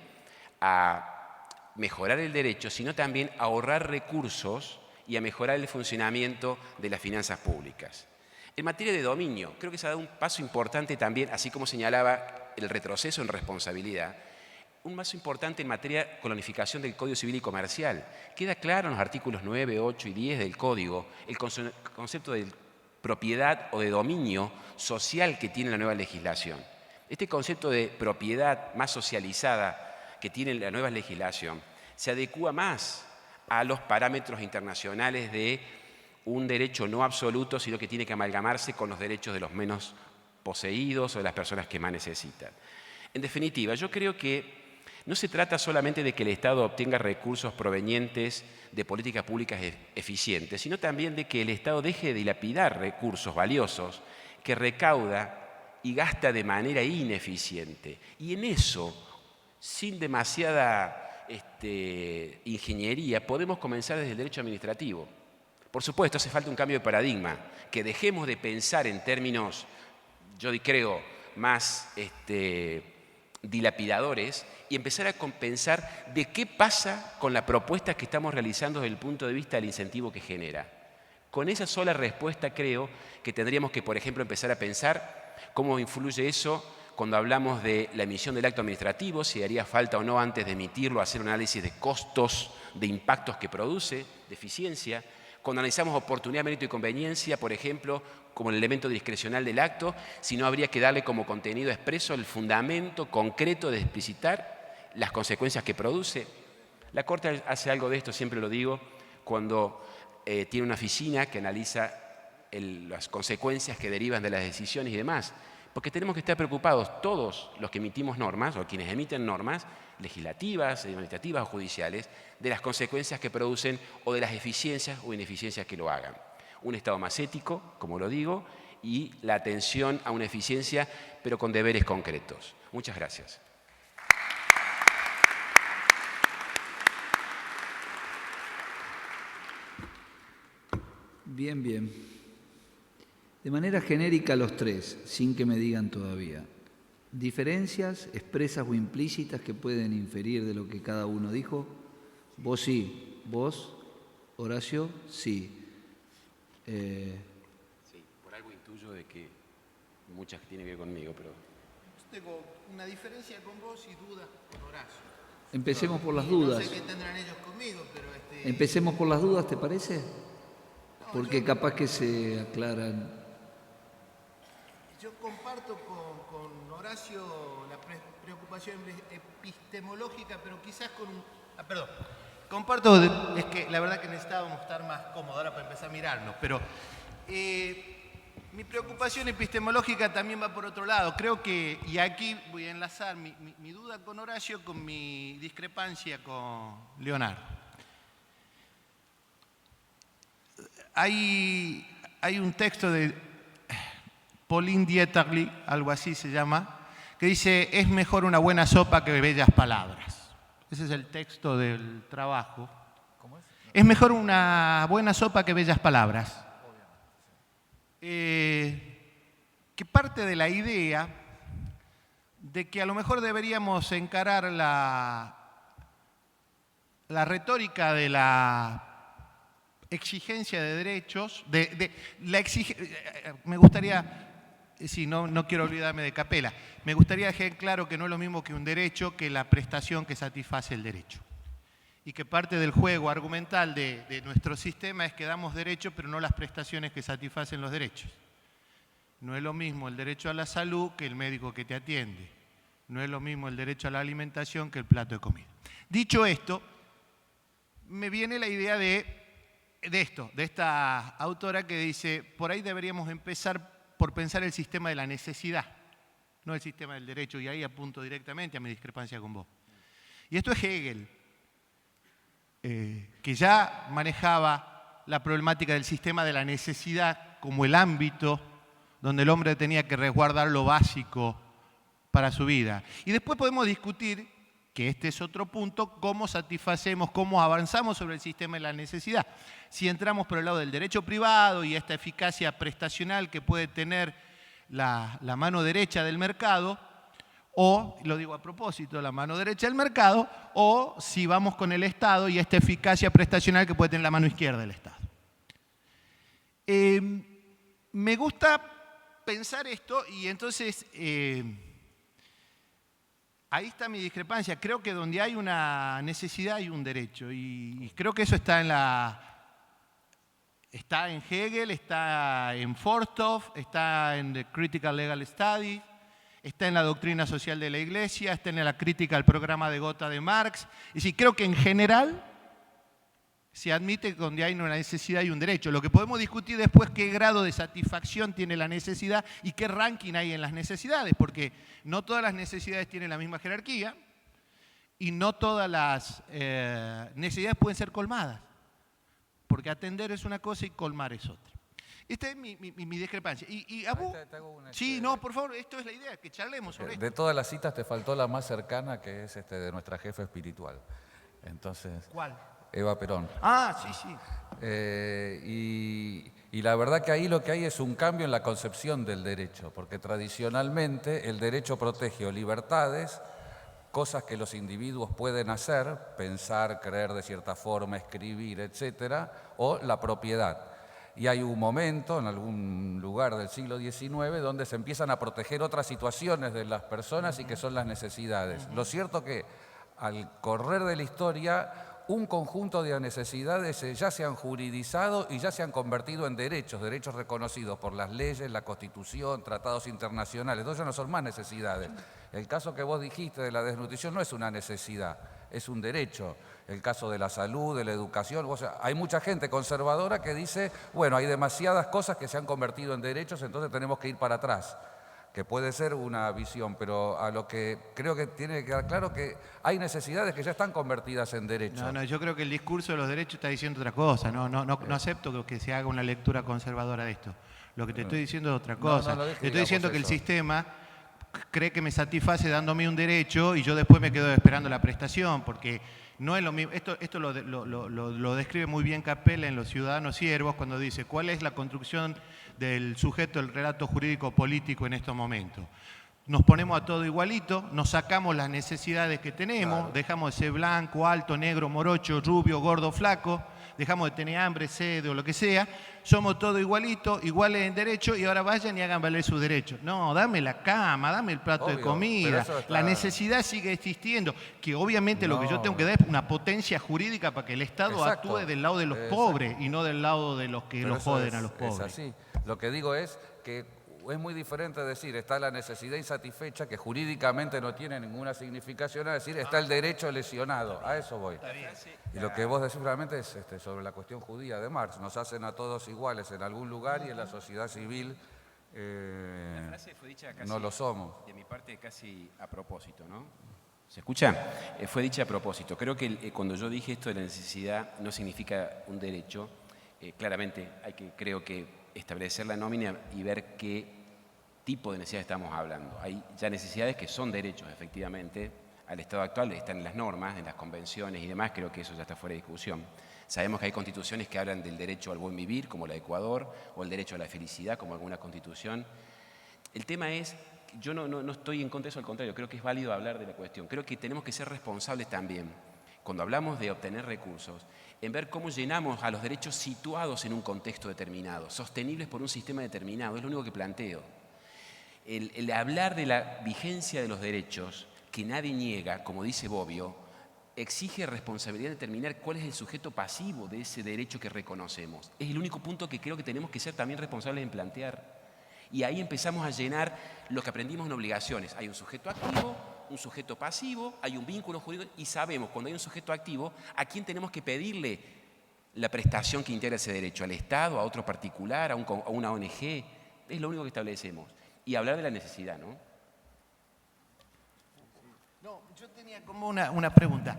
S5: a mejorar el derecho, sino también a ahorrar recursos y a mejorar el funcionamiento de las finanzas públicas. En materia de dominio, creo que se ha dado un paso importante también, así como señalaba el retroceso en responsabilidad, un paso importante en materia con la unificación del Código Civil y Comercial. Queda claro en los artículos 9, 8 y 10 del Código el concepto de propiedad o de dominio social que tiene la nueva legislación. Este concepto de propiedad más socializada que tiene la nueva legislación se adecúa más a los parámetros internacionales de un derecho no absoluto, sino que tiene que amalgamarse con los derechos de los menos poseídos o de las personas que más necesitan. En definitiva, yo creo que no se trata solamente de que el Estado obtenga recursos provenientes de políticas públicas eficientes, sino también de que el Estado deje de dilapidar recursos valiosos que recauda y gasta de manera ineficiente. Y en eso, sin demasiada ingeniería, podemos comenzar desde el derecho administrativo. Por supuesto, hace falta un cambio de paradigma, que dejemos de pensar en términos, yo creo, más dilapidadores y empezar a pensar de qué pasa con la propuesta que estamos realizando desde el punto de vista del incentivo que genera. Con esa sola respuesta creo que tendríamos que, por ejemplo, empezar a pensar cómo influye eso cuando hablamos de la emisión del acto administrativo, si haría falta o no antes de emitirlo hacer un análisis de costos, de impactos que produce, de eficiencia. Cuando analizamos oportunidad, mérito y conveniencia, por ejemplo, como el elemento discrecional del acto, si no habría que darle como contenido expreso el fundamento concreto de explicitar las consecuencias que produce. La Corte hace algo de esto, siempre lo digo, cuando tiene una oficina que analiza las consecuencias que derivan de las decisiones y demás. Porque tenemos que estar preocupados todos los que emitimos normas, o quienes emiten normas, legislativas, administrativas o judiciales, de las consecuencias que producen o de las eficiencias o ineficiencias que lo hagan. Un Estado más ético, como lo digo, y la atención a una eficiencia, pero con deberes concretos. Muchas gracias.
S2: Bien, bien. De manera genérica los tres, sin que me digan todavía. ¿Diferencias expresas o implícitas que pueden inferir de lo que cada uno dijo? Vos sí, vos, Horacio, sí.
S5: Sí, por algo intuyo de que muchas tienen que ver conmigo, pero...
S4: Tengo una diferencia con vos y dudas con Horacio.
S2: Empecemos por las dudas.
S4: No sé qué tendrán ellos conmigo, pero...
S2: Empecemos por las dudas, ¿te parece? Porque capaz que se aclaran.
S4: Yo comparto con Horacio la preocupación epistemológica, pero quizás con un... perdón. Comparto, es que la verdad que necesitábamos estar más cómodos ahora para empezar a mirarnos, pero mi preocupación epistemológica también va por otro lado. Creo que, y aquí voy a enlazar mi duda con Horacio con mi discrepancia con Leonardo. Hay un texto de Pauline Dieterle, algo así se llama, que dice, es mejor una buena sopa que bellas palabras. Ese es el texto del trabajo.
S3: ¿Cómo es?
S4: Es mejor una buena sopa que bellas palabras. Que parte de la idea de que a lo mejor deberíamos encarar la retórica de la exigencia de derechos, me gustaría, sí, no quiero olvidarme de Capella, me gustaría dejar claro que no es lo mismo que un derecho que la prestación que satisface el derecho. y que parte del juego argumental de nuestro sistema es que damos derechos, pero no las prestaciones que satisfacen los derechos. No es lo mismo el derecho a la salud que el médico que te atiende. No es lo mismo el derecho a la alimentación que el plato de comida. Dicho esto, me viene la idea de esta autora que dice, por ahí deberíamos empezar por pensar el sistema de la necesidad, no el sistema del derecho, y ahí apunto directamente a mi discrepancia con vos. Y esto es Hegel, que ya manejaba la problemática del sistema de la necesidad como el ámbito donde el hombre tenía que resguardar lo básico para su vida. Y después podemos discutir, que este es otro punto, cómo satisfacemos, cómo avanzamos sobre el sistema de la necesidad. Si entramos por el lado del derecho privado y esta eficacia prestacional que puede tener la mano derecha del mercado, o, lo digo a propósito, la mano derecha del mercado, o si vamos con el Estado y esta eficacia prestacional que puede tener la mano izquierda del Estado. Me gusta pensar esto y entonces ahí está mi discrepancia. Creo que donde hay una necesidad hay un derecho y creo que eso está en Hegel, está en Forsthoff, está en The Critical Legal Study, está en la doctrina social de la Iglesia, está en la crítica al programa de Gotha de Marx. Es decir, creo que en general se admite que donde hay una necesidad hay un derecho. Lo que podemos discutir después es qué grado de satisfacción tiene la necesidad y qué ranking hay en las necesidades, porque no todas las necesidades tienen la misma jerarquía y no todas las necesidades pueden ser colmadas, porque atender es una cosa y colmar es otra. Esta es mi discrepancia. Y Abu, sí, no, por favor, esto es la idea, que charlemos sobre esto.
S3: De todas las citas te faltó la más cercana, que es de nuestra jefa espiritual. Entonces,
S4: ¿Cuál?
S3: Eva Perón.
S4: Ah, sí, sí.
S3: Y la verdad que ahí lo que hay es un cambio en la concepción del derecho, porque tradicionalmente el derecho protege libertades, cosas que los individuos pueden hacer, pensar, creer de cierta forma, escribir, etcétera, o la propiedad. Y hay un momento, en algún lugar del siglo XIX, donde se empiezan a proteger otras situaciones de las personas y que son las necesidades. Lo cierto que al correr de la historia, un conjunto de necesidades ya se han juridizado y ya se han convertido en derechos reconocidos por las leyes, la Constitución, tratados internacionales. Entonces no son más necesidades. El caso que vos dijiste de la desnutrición no es una necesidad, es un derecho. El caso de la salud, de la educación, o sea, hay mucha gente conservadora que dice, bueno, hay demasiadas cosas que se han convertido en derechos, entonces tenemos que ir para atrás, que puede ser una visión, pero a lo que creo que tiene que quedar claro que hay necesidades que ya están convertidas en derechos.
S4: No, yo creo que el discurso de los derechos está diciendo otra cosa, no acepto que se haga una lectura conservadora de esto. Lo que te estoy diciendo es otra cosa. Te estoy diciendo que el sistema cree que me satisface dándome un derecho y yo después me quedo esperando la prestación, porque no es lo mismo. Esto lo describe muy bien Capella en Los Ciudadanos Siervos cuando dice cuál es la construcción del sujeto del relato jurídico político en estos momentos. Nos ponemos a todo igualito, nos sacamos las necesidades que tenemos, claro. Dejamos de ser blanco, alto, negro, morocho, rubio, gordo, flaco, dejamos de tener hambre, sed o lo que sea, somos todos igualitos, iguales en derecho y ahora vayan y hagan valer sus derechos. No, dame la cama, dame el plato de comida, la necesidad sigue existiendo, que obviamente lo que yo tengo que dar es una potencia jurídica para que el Estado actúe del lado de los pobres y no del lado de los que los joden a los pobres.
S3: Es así. Lo que digo es que es muy diferente decir está la necesidad insatisfecha, que jurídicamente no tiene ninguna significación, a decir está el derecho lesionado. A eso voy. Y lo que vos decís realmente es sobre la cuestión judía de Marx. Nos hacen a todos iguales en algún lugar y en la sociedad civil
S5: la frase fue dicha casi,
S3: no lo somos.
S5: De mi parte casi a propósito, ¿no? ¿Se escucha? Fue dicha a propósito. Creo que cuando yo dije esto de la necesidad no significa un derecho. Claramente hay que, creo que, establecer la nómina y ver qué tipo de necesidades estamos hablando. Hay ya necesidades que son derechos, efectivamente, al estado actual, están en las normas, en las convenciones y demás, creo que eso ya está fuera de discusión. Sabemos que hay constituciones que hablan del derecho al buen vivir, como la de Ecuador, o el derecho a la felicidad, como alguna constitución. El tema es, yo no estoy en contra de eso, al contrario, creo que es válido hablar de la cuestión. Creo que tenemos que ser responsables también, cuando hablamos de obtener recursos, en ver cómo llenamos a los derechos situados en un contexto determinado, sostenibles por un sistema determinado, es lo único que planteo. El hablar de la vigencia de los derechos, que nadie niega, como dice Bobbio, exige responsabilidad de determinar cuál es el sujeto pasivo de ese derecho que reconocemos. Es el único punto que creo que tenemos que ser también responsables en plantear. Y ahí empezamos a llenar lo que aprendimos en obligaciones. Hay un sujeto activo, un sujeto pasivo, hay un vínculo jurídico y sabemos cuando hay un sujeto activo a quién tenemos que pedirle la prestación que integra ese derecho, al Estado, a otro particular, a una ONG. Es lo único que establecemos. Y hablar de la necesidad, ¿no?
S4: No, yo tenía como una pregunta.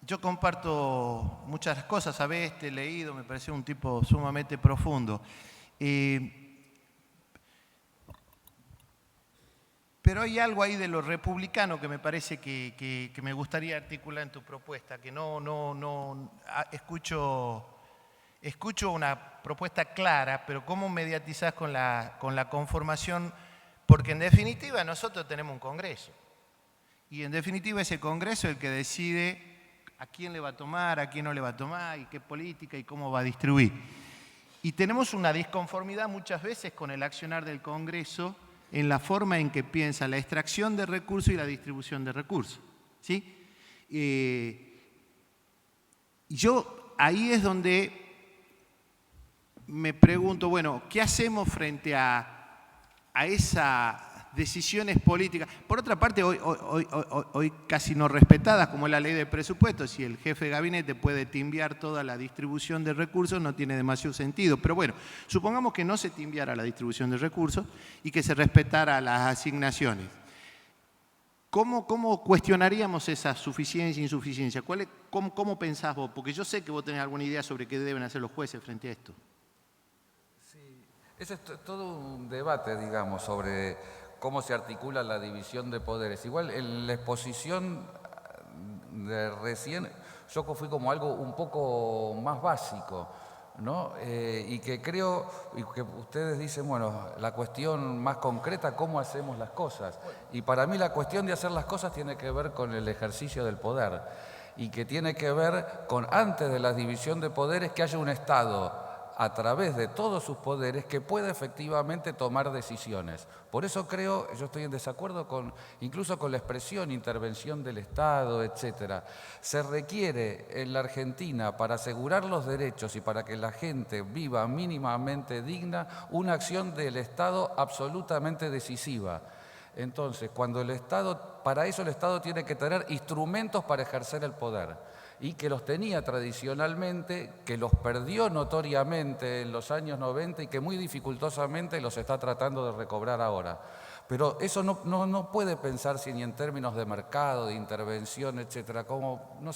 S4: Yo comparto muchas cosas, sabés, te he leído, me pareció un tipo sumamente profundo. Pero hay algo ahí de lo republicano que me parece que me gustaría articular en tu propuesta, que escucho una propuesta clara, pero ¿cómo mediatizás con la conformación? Porque en definitiva nosotros tenemos un Congreso. Y en definitiva ese Congreso es el que decide a quién le va a tomar, a quién no le va a tomar, y qué política y cómo va a distribuir. Y tenemos una disconformidad muchas veces con el accionar del Congreso en la forma en que piensa la extracción de recursos y la distribución de recursos, ¿sí? Yo ahí es donde me pregunto, bueno, ¿qué hacemos frente a esas decisiones políticas? Por otra parte, hoy casi no respetadas, como es la ley de presupuesto, si el jefe de gabinete puede timbiar toda la distribución de recursos, no tiene demasiado sentido. Pero bueno, supongamos que no se timbiara la distribución de recursos y que se respetara las asignaciones. ¿Cómo cuestionaríamos esa suficiencia e insuficiencia? ¿Cómo pensás vos? Porque yo sé que vos tenés alguna idea sobre qué deben hacer los jueces frente a esto.
S3: Sí, ese es todo un debate, digamos, sobre cómo se articula la división de poderes. Igual en la exposición de recién yo fui como algo un poco más básico, ¿no? Y que creo, y que ustedes dicen, bueno, la cuestión más concreta, ¿cómo hacemos las cosas? Y para mí la cuestión de hacer las cosas tiene que ver con el ejercicio del poder y que tiene que ver con, antes de la división de poderes, que haya un Estado a través de todos sus poderes que pueda efectivamente tomar decisiones. Por eso creo, yo estoy en desacuerdo incluso con la expresión intervención del Estado, etcétera. Se requiere en la Argentina, para asegurar los derechos y para que la gente viva mínimamente digna, una acción del Estado absolutamente decisiva. Entonces, para eso el Estado tiene que tener instrumentos para ejercer el poder, y que los tenía tradicionalmente, que los perdió notoriamente en los años 90 y que muy dificultosamente los está tratando de recobrar ahora. Pero eso no puede pensarse ni en términos de mercado, de intervención, etcétera, como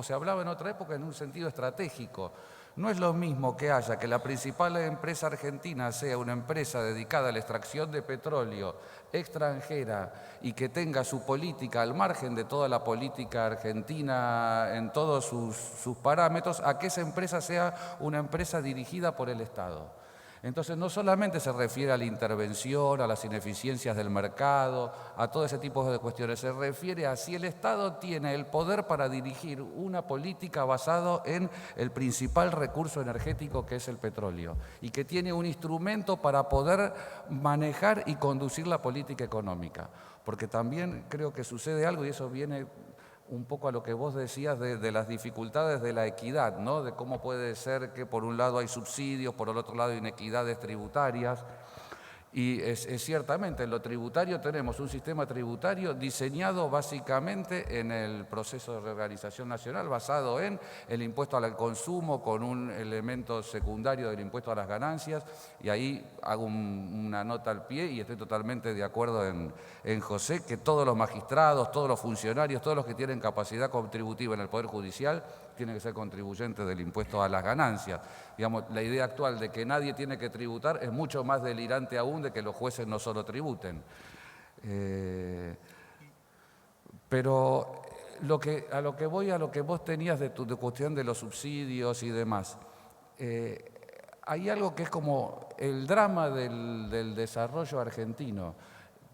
S3: se hablaba en otra época, en un sentido estratégico. No es lo mismo que la principal empresa argentina sea una empresa dedicada a la extracción de petróleo extranjera y que tenga su política al margen de toda la política argentina en todos sus parámetros, a que esa empresa sea una empresa dirigida por el Estado. Entonces no solamente se refiere a la intervención, a las ineficiencias del mercado, a todo ese tipo de cuestiones, se refiere a si el Estado tiene el poder para dirigir una política basada en el principal recurso energético, que es el petróleo, y que tiene un instrumento para poder manejar y conducir la política económica. Porque también creo que sucede algo, y eso viene un poco a lo que vos decías de las dificultades de la equidad, ¿no? De cómo puede ser que por un lado hay subsidios, por el otro lado hay inequidades tributarias. Y es ciertamente en lo tributario tenemos un sistema tributario diseñado básicamente en el proceso de reorganización nacional, basado en el impuesto al consumo con un elemento secundario del impuesto a las ganancias, y ahí hago una nota al pie y estoy totalmente de acuerdo en José, que todos los magistrados, todos los funcionarios, todos los que tienen capacidad contributiva en el Poder Judicial tienen que ser contribuyentes del impuesto a las ganancias. Digamos, la idea actual de que nadie tiene que tributar es mucho más delirante aún de que los jueces no solo tributen. Pero a lo que vos tenías de cuestión de los subsidios y demás, hay algo que es como el drama del desarrollo argentino,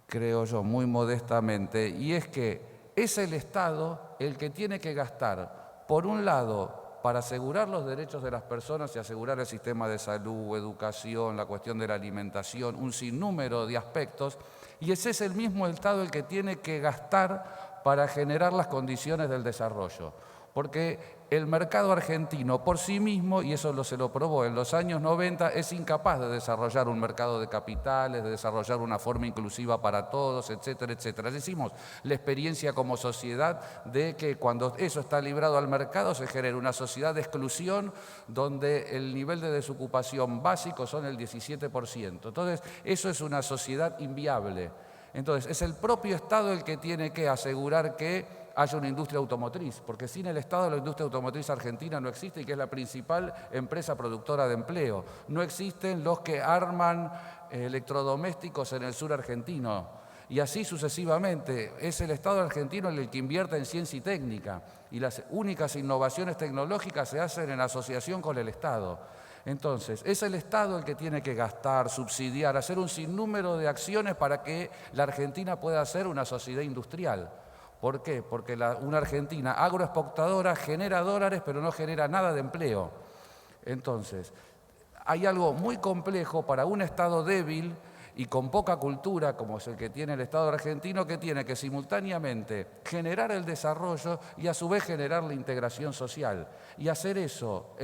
S3: creo yo, muy modestamente, y es que es el Estado el que tiene que gastar, por un lado, para asegurar los derechos de las personas y asegurar el sistema de salud, educación, la cuestión de la alimentación, un sinnúmero de aspectos, y ese es el mismo Estado el que tiene que gastar para generar las condiciones del desarrollo. Porque el mercado argentino por sí mismo, y eso se lo probó en los años 90, es incapaz de desarrollar un mercado de capitales, de desarrollar una forma inclusiva para todos, etcétera, etcétera. Decimos la experiencia como sociedad de que cuando eso está librado al mercado se genera una sociedad de exclusión donde el nivel de desocupación básico son el 17%. Entonces, eso es una sociedad inviable. Entonces, es el propio Estado el que tiene que asegurar que haya una industria automotriz, porque sin el Estado la industria automotriz argentina no existe y que es la principal empresa productora de empleo. No existen los que arman electrodomésticos en el sur argentino y así sucesivamente. Es el Estado argentino el que invierte en ciencia y técnica y las únicas innovaciones tecnológicas se hacen en asociación con el Estado. Entonces, es el Estado el que tiene que gastar, subsidiar, hacer un sinnúmero de acciones para que la Argentina pueda ser una sociedad industrial. ¿Por qué? Porque una Argentina agroexportadora genera dólares, pero no genera nada de empleo. Entonces, hay algo muy complejo para un Estado débil y con poca cultura, como es el que tiene el Estado argentino, que tiene que simultáneamente generar el desarrollo y a su vez generar la integración social. Y hacer eso,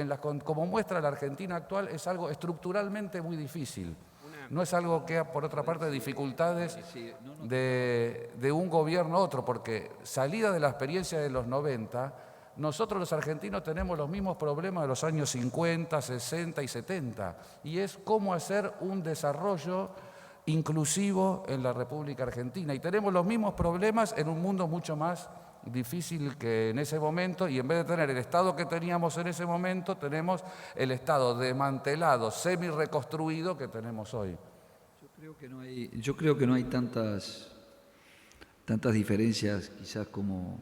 S3: como muestra la Argentina actual, es algo estructuralmente muy difícil. No es algo que, por otra parte, dificultades de un gobierno a otro, porque salida de la experiencia de los 90, nosotros los argentinos tenemos los mismos problemas de los años 50, 60 y 70, y es cómo hacer un desarrollo inclusivo en la República Argentina. Y tenemos los mismos problemas en un mundo mucho más difícil que en ese momento, y en vez de tener el Estado que teníamos en ese momento, tenemos el Estado desmantelado, semi-reconstruido que tenemos hoy.
S2: Yo creo que no hay tantas diferencias quizás como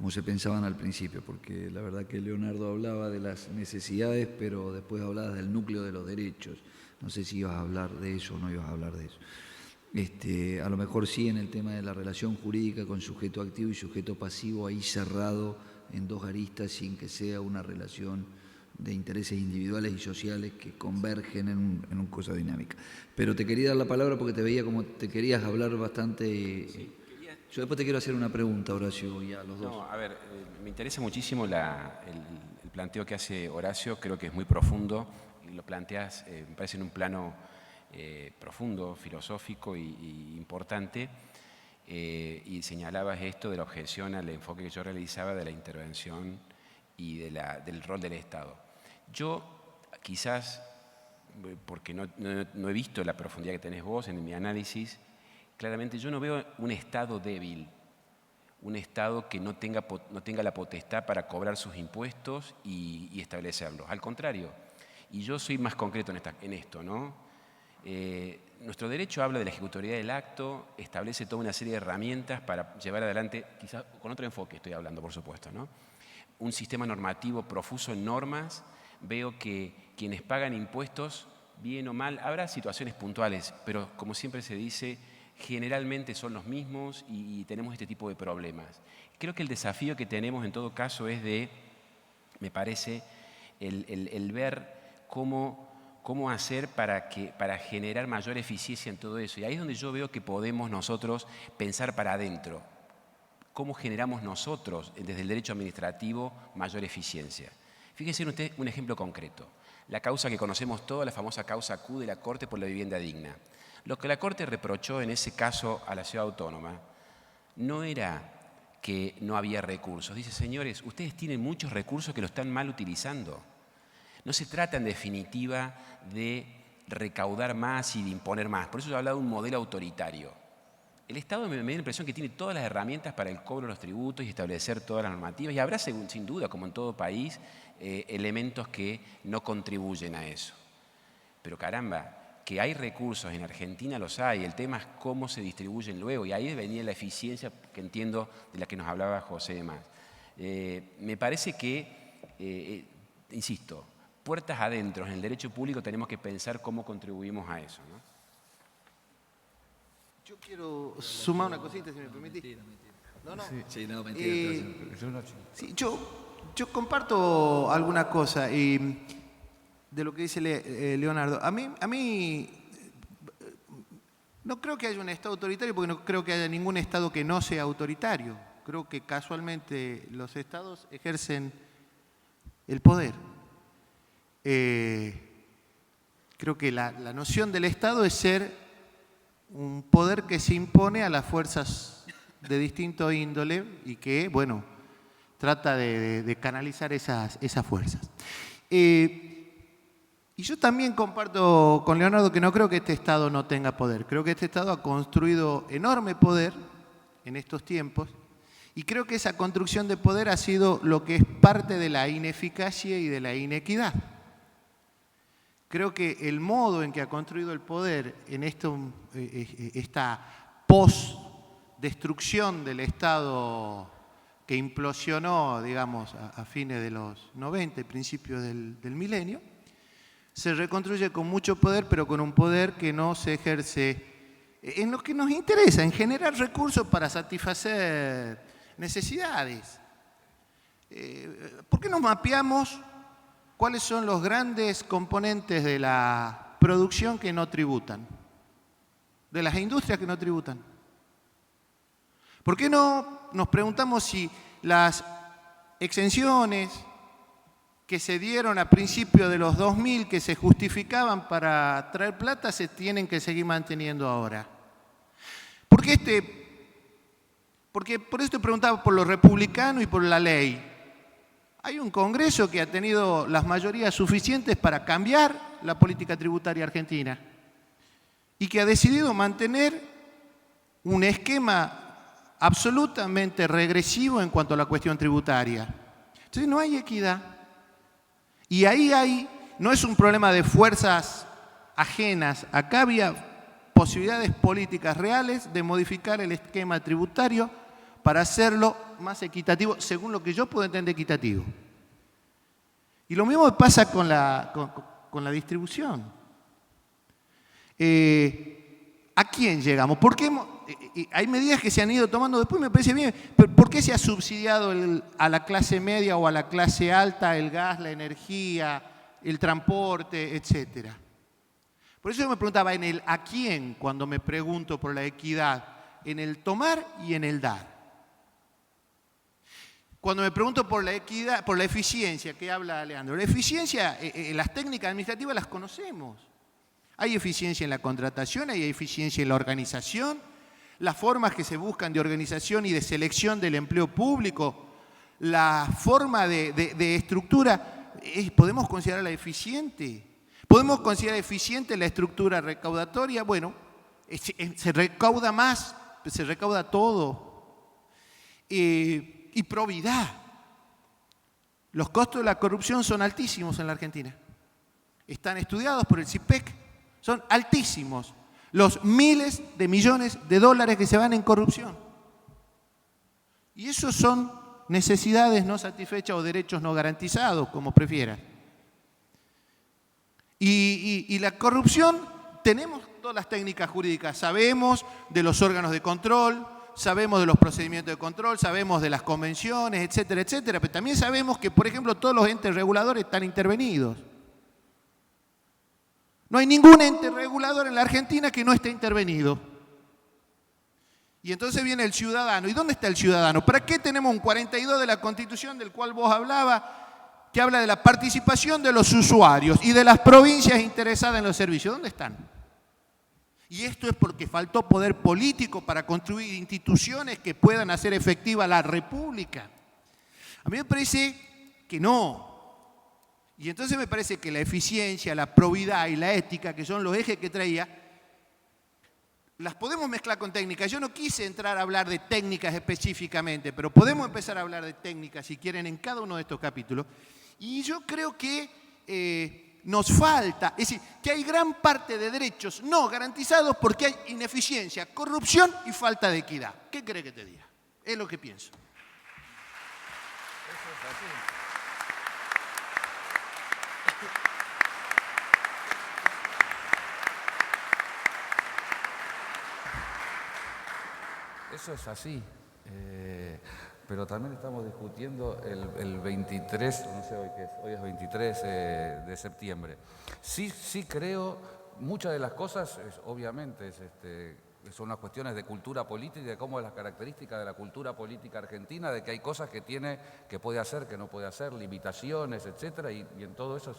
S2: se pensaban al principio, porque la verdad que Leonardo hablaba de las necesidades, pero después hablaba del núcleo de los derechos. No sé si ibas a hablar de eso o no ibas a hablar de eso. A lo mejor sí en el tema de la relación jurídica con sujeto activo y sujeto pasivo, ahí cerrado en dos aristas sin que sea una relación de intereses individuales y sociales que convergen en una cosa dinámica. Pero te quería dar la palabra porque te veía como te querías hablar bastante. Sí, yo después te quiero hacer una pregunta, Horacio, y a los dos.
S5: No, a ver, me interesa muchísimo el planteo que hace Horacio, creo que es muy profundo, y lo planteas, me parece en un plano profundo, filosófico y importante, y señalabas esto de la objeción al enfoque que yo realizaba de la intervención y del rol del Estado. Yo quizás, porque no he visto la profundidad que tenés vos en mi análisis, claramente yo no veo un Estado débil, un Estado que no tenga la potestad para cobrar sus impuestos y establecerlos. Al contrario, y yo soy más concreto en esto, ¿no? Nuestro derecho habla de la ejecutoriedad del acto, establece toda una serie de herramientas para llevar adelante, quizás con otro enfoque estoy hablando, por supuesto, ¿no? Un sistema normativo profuso en normas. Veo que quienes pagan impuestos, bien o mal, habrá situaciones puntuales, pero como siempre se dice, generalmente son los mismos y tenemos este tipo de problemas. Creo que el desafío que tenemos en todo caso es me parece, el ver cómo hacer para generar mayor eficiencia en todo eso. Y ahí es donde yo veo que podemos nosotros pensar para adentro. ¿Cómo generamos nosotros, desde el derecho administrativo, mayor eficiencia? Fíjense en usted un ejemplo concreto. La causa que conocemos todos, la famosa causa Q de la Corte por la vivienda digna. Lo que la Corte reprochó en ese caso a la ciudad autónoma no era que no había recursos. Dice, señores, ustedes tienen muchos recursos que lo están mal utilizando. No se trata en definitiva de recaudar más y de imponer más. Por eso yo he hablado de un modelo autoritario. El Estado me da la impresión que tiene todas las herramientas para el cobro de los tributos y establecer todas las normativas. Y habrá, sin duda, como en todo país, elementos que no contribuyen a eso. Pero caramba, que hay recursos en Argentina los hay. El tema es cómo se distribuyen luego. Y ahí venía la eficiencia que entiendo de la que nos hablaba José de Más. Me parece que, insisto, puertas adentro en el derecho público tenemos que pensar cómo contribuimos a eso, ¿no?
S4: Yo quiero sumar una cosita, si me permitís. No.
S2: Sí, no, mentira.
S4: Sí, yo comparto alguna cosa y de lo que dice Leonardo. A mí No creo que haya un Estado autoritario porque no creo que haya ningún Estado que no sea autoritario. Creo que casualmente los Estados ejercen el poder. Creo que la noción del Estado es ser un poder que se impone a las fuerzas de distinto índole y que, bueno, trata de canalizar esas fuerzas. Y yo también comparto con Leonardo que no creo que este Estado no tenga poder. Creo que este Estado ha construido enorme poder en estos tiempos y creo que esa construcción de poder ha sido lo que es parte de la ineficacia y de la inequidad. Creo que el modo en que ha construido el poder en esta post-destrucción del Estado que implosionó, digamos, a fines de los 90 y principios del milenio, se reconstruye con mucho poder, pero con un poder que no se ejerce en lo que nos interesa, en generar recursos para satisfacer necesidades. ¿Por qué no mapeamos cuáles son los grandes componentes de la producción que no tributan? De las industrias que no tributan. ¿Por qué no nos preguntamos si las exenciones que se dieron a principios de los 2000 que se justificaban para traer plata se tienen que seguir manteniendo ahora? Porque por esto preguntaba por los republicanos y por la ley. Hay un Congreso que ha tenido las mayorías suficientes para cambiar la política tributaria argentina y que ha decidido mantener un esquema absolutamente regresivo en cuanto a la cuestión tributaria. Entonces no hay equidad. Y ahí no es un problema de fuerzas ajenas. Acá había posibilidades políticas reales de modificar el esquema tributario para hacerlo más equitativo, según lo que yo puedo entender equitativo. Y lo mismo pasa con la distribución. ¿A quién llegamos? ¿Por qué hay medidas que se han ido tomando después? Me parece bien. Pero ¿por qué se ha subsidiado a la clase media o a la clase alta el gas, la energía, el transporte, etcétera? Por eso yo me preguntaba en el ¿a quién? Cuando me pregunto por la equidad, en el tomar y en el dar. Cuando me pregunto por la equidad, por la eficiencia que habla Leandro, la eficiencia, las técnicas administrativas las conocemos. Hay eficiencia en la contratación, hay eficiencia en la organización, las formas que se buscan de organización y de selección del empleo público, la forma de estructura, ¿podemos considerarla eficiente? ¿Podemos considerar eficiente la estructura recaudatoria? Bueno, se recauda más, se recauda todo. Y probidad. Los costos de la corrupción son altísimos en la Argentina. Están estudiados por el CIPEC, son altísimos. Los miles de millones de dólares que se van en corrupción. Y eso son necesidades no satisfechas o derechos no garantizados, como prefieran. Y la corrupción, tenemos todas las técnicas jurídicas, sabemos de los órganos de control, sabemos de los procedimientos de control, sabemos de las convenciones, etcétera, etcétera, pero también sabemos que, por ejemplo, todos los entes reguladores están intervenidos. No hay ningún ente regulador en la Argentina que no esté intervenido. Y entonces viene el ciudadano. ¿Y dónde está el ciudadano? ¿Para qué tenemos un 42 de la Constitución del cual vos hablabas, que habla de la participación de los usuarios y de las provincias interesadas en los servicios? ¿Dónde están? Y esto es porque faltó poder político para construir instituciones que puedan hacer efectiva la República. A mí me parece que no. Y entonces me parece que la eficiencia, la probidad y la ética, que son los ejes que traía, las podemos mezclar con técnicas. Yo no quise entrar a hablar de técnicas específicamente, pero podemos empezar a hablar de técnicas, si quieren, en cada uno de estos capítulos. Y yo creo que nos falta, es decir, que hay gran parte de derechos no garantizados porque hay ineficiencia, corrupción y falta de equidad. ¿Qué querés que te diga? Es lo que pienso.
S3: Eso es así. Eso es así, pero también estamos discutiendo el 23, no sé hoy qué es, hoy es 23 de septiembre. Sí creo, muchas de las cosas, obviamente, son las cuestiones de cultura política y de cómo es las características de la cultura política argentina, de que hay cosas que puede hacer, que no puede hacer, limitaciones, etcétera, y en todo eso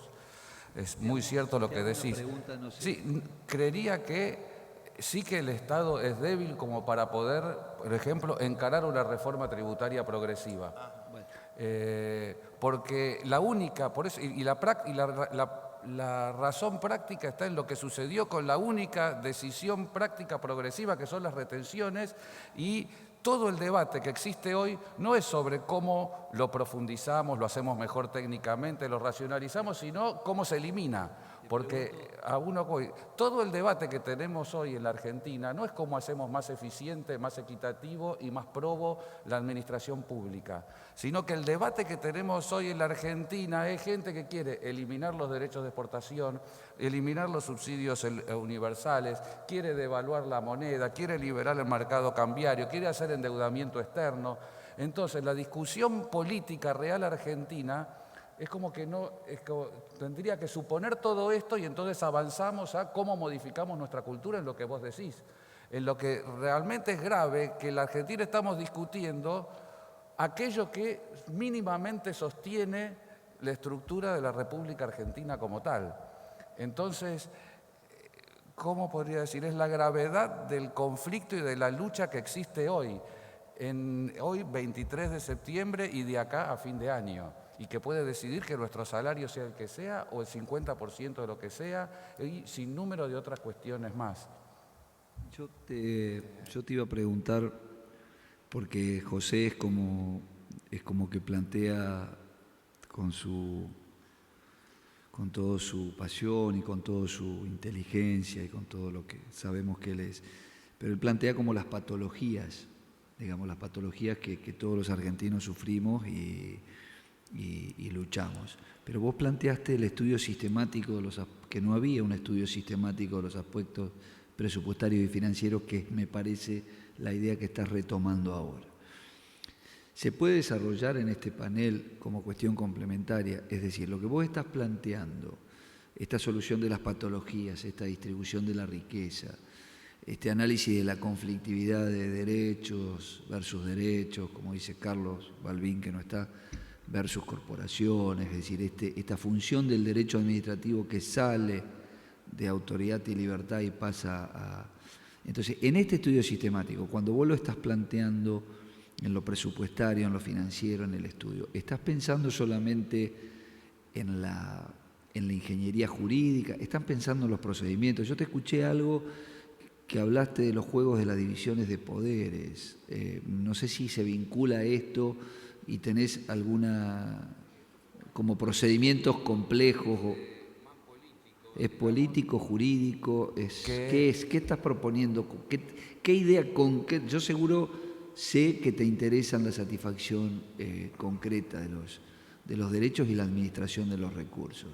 S3: es muy cierto lo que decís.
S2: Pregunta, no sé.
S3: Sí, creería que sí que el Estado es débil como para poder, por ejemplo, encarar una reforma tributaria progresiva. Porque la única, por eso, la razón práctica está en lo que sucedió con la única decisión práctica progresiva, que son las retenciones, y todo el debate que existe hoy no es sobre cómo lo profundizamos, lo hacemos mejor técnicamente, lo racionalizamos, sino cómo se elimina. Porque todo el debate que tenemos hoy en la Argentina no es cómo hacemos más eficiente, más equitativo y más probo la administración pública, sino que el debate que tenemos hoy en la Argentina es gente que quiere eliminar los derechos de exportación, eliminar los subsidios universales, quiere devaluar la moneda, quiere liberar el mercado cambiario, quiere hacer endeudamiento externo. Entonces, la discusión política real argentina es como que tendría que suponer todo esto y entonces avanzamos a cómo modificamos nuestra cultura en lo que vos decís. En lo que realmente es grave, que en la Argentina estamos discutiendo aquello que mínimamente sostiene la estructura de la República Argentina como tal. Entonces, ¿cómo podría decir? Es la gravedad del conflicto y de la lucha que existe hoy, hoy 23 de septiembre y de acá a fin de año, y que puede decidir que nuestro salario sea el que sea o el 50% de lo que sea, y sin número de otras cuestiones más.
S2: Yo te iba a preguntar, porque José es como que plantea con toda su pasión y con toda su inteligencia y con todo lo que sabemos que él es, pero él plantea como las patologías, digamos, las patologías que todos los argentinos sufrimos y luchamos. Pero vos planteaste el estudio sistemático, que no había un estudio sistemático de los aspectos presupuestarios y financieros, que me parece la idea que estás retomando ahora. Se puede desarrollar en este panel como cuestión complementaria, es decir, lo que vos estás planteando, esta solución de las patologías, esta distribución de la riqueza, este análisis de la conflictividad de derechos versus derechos, como dice Carlos Balbín, que no está, versus corporaciones, es decir, esta función del derecho administrativo que sale de autoridad y libertad y pasa a... Entonces, en este estudio sistemático, cuando vos lo estás planteando en lo presupuestario, en lo financiero, en el estudio, ¿estás pensando solamente en la ingeniería jurídica? ¿Están pensando en los procedimientos? Yo te escuché algo que hablaste de los juegos de las divisiones de poderes. No sé si se vincula a esto y tenés alguna, como procedimientos complejos. ¿Es político, jurídico? ¿Qué es? ¿Qué estás proponiendo? ¿Qué idea concreta? Yo seguro sé que te interesan la satisfacción concreta de los derechos y la administración de los recursos.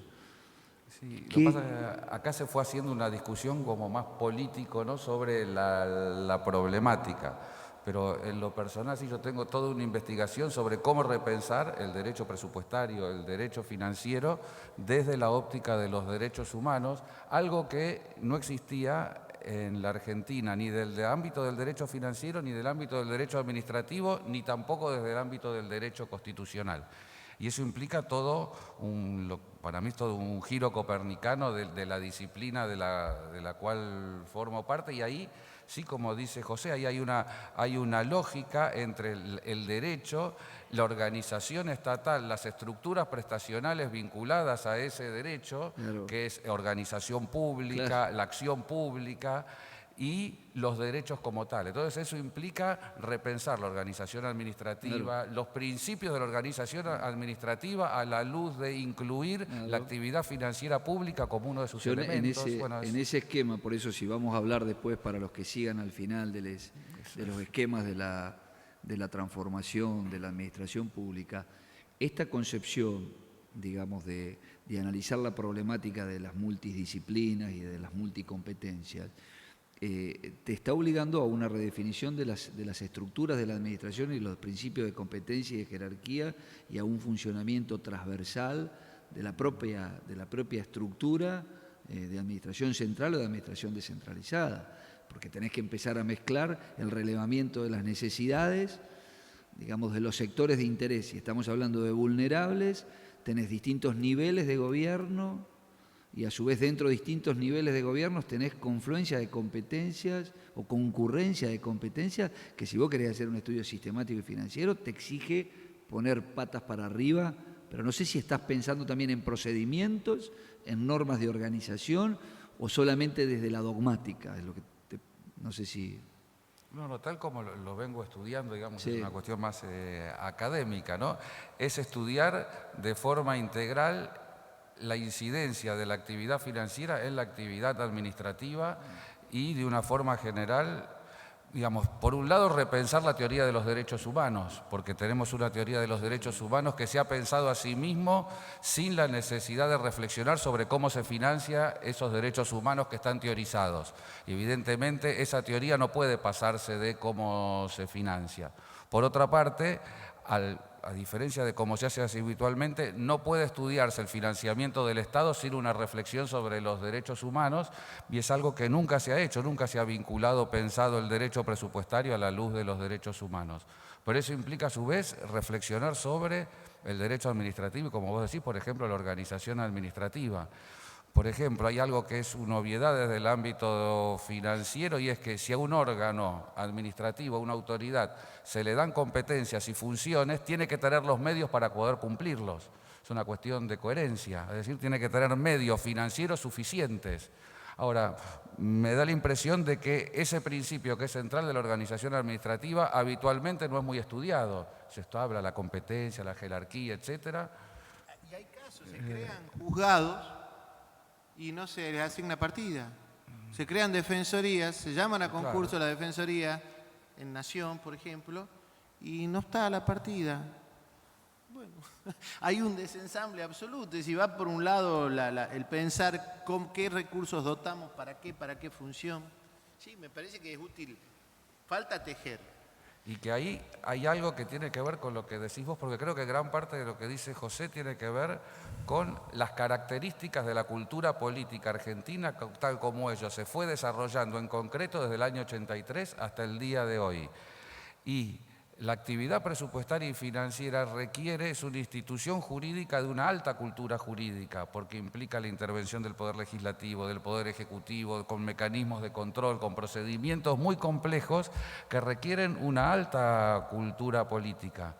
S3: Sí, lo que pasa es que acá se fue haciendo una discusión como más político, ¿no?, sobre la problemática. Pero en lo personal sí, yo tengo toda una investigación sobre cómo repensar el derecho presupuestario, el derecho financiero, desde la óptica de los derechos humanos, algo que no existía en la Argentina, ni del ámbito del derecho financiero, ni del ámbito del derecho administrativo, ni tampoco desde el ámbito del derecho constitucional. Y eso implica para mí es todo un giro copernicano de la disciplina de la cual formo parte, y ahí sí, como dice José, ahí hay una lógica entre el derecho, la organización estatal, las estructuras prestacionales vinculadas a ese derecho, claro, que es organización pública, claro, la acción pública y los derechos como tal. Entonces eso implica repensar la organización administrativa, claro, los principios de la organización administrativa a la luz de incluir, claro, la actividad financiera pública como uno de sus elementos.
S2: En ese esquema, por eso si vamos a hablar después para los que sigan al final de los esquemas de la transformación de la administración pública, esta concepción, digamos, de analizar la problemática de las multidisciplinas y de las multicompetencias, te está obligando a una redefinición de las estructuras de la administración y los principios de competencia y de jerarquía, y a un funcionamiento transversal de la propia estructura de administración central o de administración descentralizada, porque tenés que empezar a mezclar el relevamiento de las necesidades, digamos, de los sectores de interés. Si estamos hablando de vulnerables, tenés distintos niveles de gobierno y a su vez dentro de distintos niveles de gobiernos tenés confluencia de competencias o concurrencia de competencias que si vos querés hacer un estudio sistemático y financiero te exige poner patas para arriba, pero no sé si estás pensando también en procedimientos, en normas de organización o solamente desde la dogmática, es lo que no sé si...
S3: No, tal como lo vengo estudiando, digamos,
S2: Sí.
S3: es una cuestión más académica, ¿no? Es estudiar de forma integral la incidencia de la actividad financiera en la actividad administrativa y de una forma general, digamos, por un lado repensar la teoría de los derechos humanos, porque tenemos una teoría de los derechos humanos que se ha pensado a sí mismo sin la necesidad de reflexionar sobre cómo se financia esos derechos humanos que están teorizados. Y evidentemente esa teoría no puede pasarse de cómo se financia. Por otra parte, a diferencia de cómo se hace así habitualmente, no puede estudiarse el financiamiento del Estado sin una reflexión sobre los derechos humanos y es algo que nunca se ha hecho, nunca se ha vinculado, pensado el derecho presupuestario a la luz de los derechos humanos. Pero eso implica a su vez reflexionar sobre el derecho administrativo y, como vos decís, por ejemplo, la organización administrativa. Por ejemplo, hay algo que es una obviedad desde el ámbito financiero y es que si a un órgano administrativo, a una autoridad, se le dan competencias y funciones, tiene que tener los medios para poder cumplirlos. Es una cuestión de coherencia, es decir, tiene que tener medios financieros suficientes. Ahora, me da la impresión de que ese principio que es central de la organización administrativa habitualmente no es muy estudiado. Se habla de la competencia, la jerarquía, etcétera.
S4: Y hay casos, se crean juzgados y no se les asigna partida. Se crean defensorías, se llaman a concurso
S3: Claro.
S4: la defensoría en Nación, por ejemplo, y no está la partida. Bueno, hay un desensamble absoluto. Y si va por un lado el pensar con qué recursos dotamos, para qué función, sí, me parece que es útil. Falta tejer.
S3: Y que ahí hay algo que tiene que ver con lo que decís vos, porque creo que gran parte de lo que dice José tiene que ver con las características de la cultura política argentina, tal como ello se fue desarrollando en concreto desde el año 83 hasta el día de hoy. Y la actividad presupuestaria y financiera requiere, es una institución jurídica de una alta cultura jurídica, porque implica la intervención del Poder Legislativo, del Poder Ejecutivo, con mecanismos de control, con procedimientos muy complejos que requieren una alta cultura política.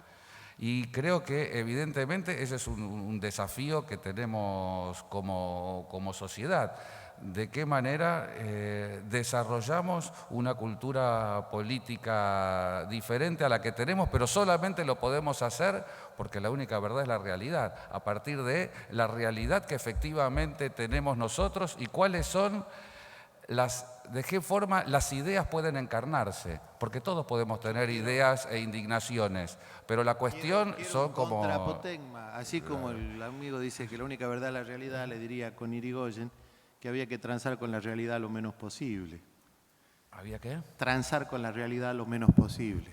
S3: Y creo que evidentemente ese es un desafío que tenemos como sociedad. De qué manera desarrollamos una cultura política diferente a la que tenemos, pero solamente lo podemos hacer porque la única verdad es la realidad, a partir de la realidad que efectivamente tenemos nosotros y cuáles son de qué forma las ideas pueden encarnarse, porque todos podemos tener ideas e indignaciones, pero la cuestión son como...
S4: Contrapotegma, así como el amigo dice que la única verdad es la realidad, le diría con Irigoyen que había que transar con la realidad lo menos posible.
S3: ¿Había qué?
S4: Transar con la realidad lo menos posible.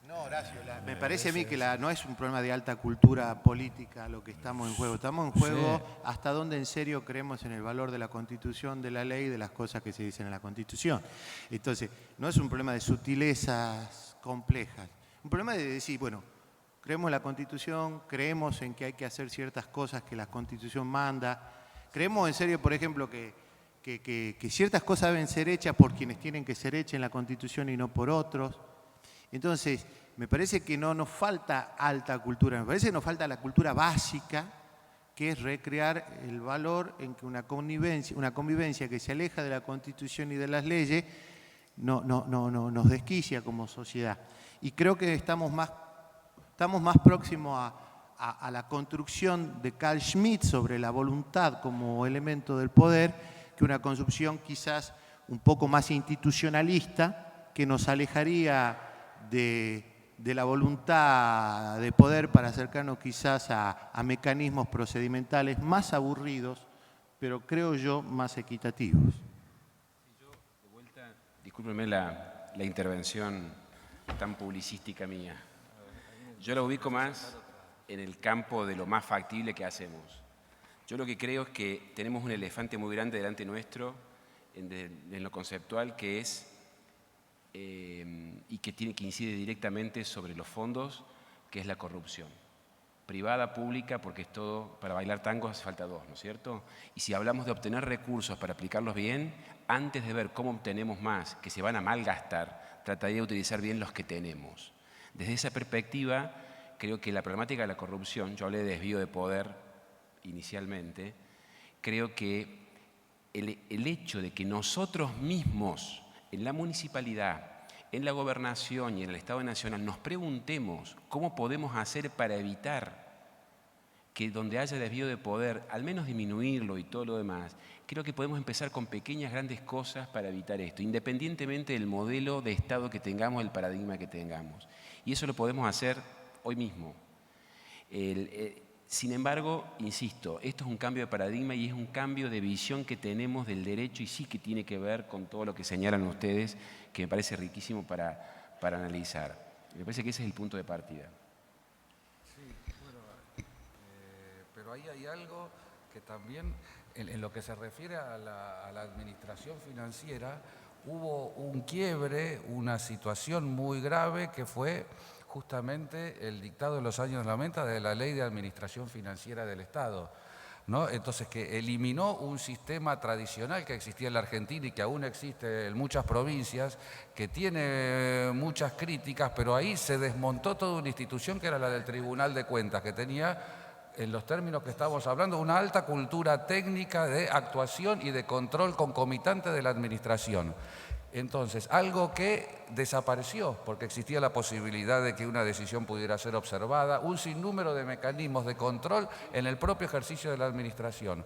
S4: No, Horacio, me parece a mí que no es un problema de alta cultura política lo que estamos en juego. Estamos en juego hasta dónde en serio creemos en el valor de la Constitución, de la ley, de las cosas que se dicen en la Constitución. Entonces, no es un problema de sutilezas complejas. Un problema de decir, bueno, creemos en la Constitución, creemos en que hay que hacer ciertas cosas que la Constitución manda. Creemos en serio, por ejemplo, que ciertas cosas deben ser hechas por quienes tienen que ser hechas en la Constitución y no por otros. Entonces, me parece que no nos falta alta cultura, me parece que nos falta la cultura básica, que es recrear el valor en que una convivencia que se aleja de la Constitución y de las leyes nos desquicia como sociedad. Y creo que estamos más próximos a la construcción de Carl Schmitt sobre la voluntad como elemento del poder que una construcción quizás un poco más institucionalista que nos alejaría de la voluntad de poder para acercarnos quizás a mecanismos procedimentales más aburridos, pero creo yo más equitativos.
S5: Discúlpenme la intervención tan publicística mía. Yo la ubico más en el campo de lo más factible que hacemos. Yo lo que creo es que tenemos un elefante muy grande delante nuestro en lo conceptual, que es, y que incide directamente sobre los fondos, que es la corrupción. Privada, pública, porque es todo, para bailar tango hace falta dos, ¿no es cierto? Y si hablamos de obtener recursos para aplicarlos bien, antes de ver cómo obtenemos más, que se van a malgastar, trataría de utilizar bien los que tenemos. Desde esa perspectiva, creo que la problemática de la corrupción, yo hablé de desvío de poder inicialmente, creo que el hecho de que nosotros mismos, en la municipalidad, en la gobernación y en el Estado Nacional, nos preguntemos cómo podemos hacer para evitar que donde haya desvío de poder, al menos disminuirlo y todo lo demás, creo que podemos empezar con pequeñas, grandes cosas para evitar esto, independientemente del modelo de Estado que tengamos, del paradigma que tengamos. Y eso lo podemos hacer hoy mismo. Sin embargo, insisto, esto es un cambio de paradigma y es un cambio de visión que tenemos del derecho y sí que tiene que ver con todo lo que señalan ustedes, que me parece riquísimo para analizar. Me parece que ese es el punto de partida.
S3: Sí, bueno, pero ahí hay algo que también, en lo que se refiere a la administración financiera, hubo un quiebre, una situación muy grave que fue justamente el dictado en los años 90 de la Ley de Administración Financiera del Estado, ¿no? Entonces, que eliminó un sistema tradicional que existía en la Argentina y que aún existe en muchas provincias, que tiene muchas críticas, pero ahí se desmontó toda una institución que era la del Tribunal de Cuentas, que tenía, en los términos que estamos hablando, una alta cultura técnica de actuación y de control concomitante de la administración. Entonces, algo que desapareció, porque existía la posibilidad de que una decisión pudiera ser observada, un sinnúmero de mecanismos de control en el propio ejercicio de la administración.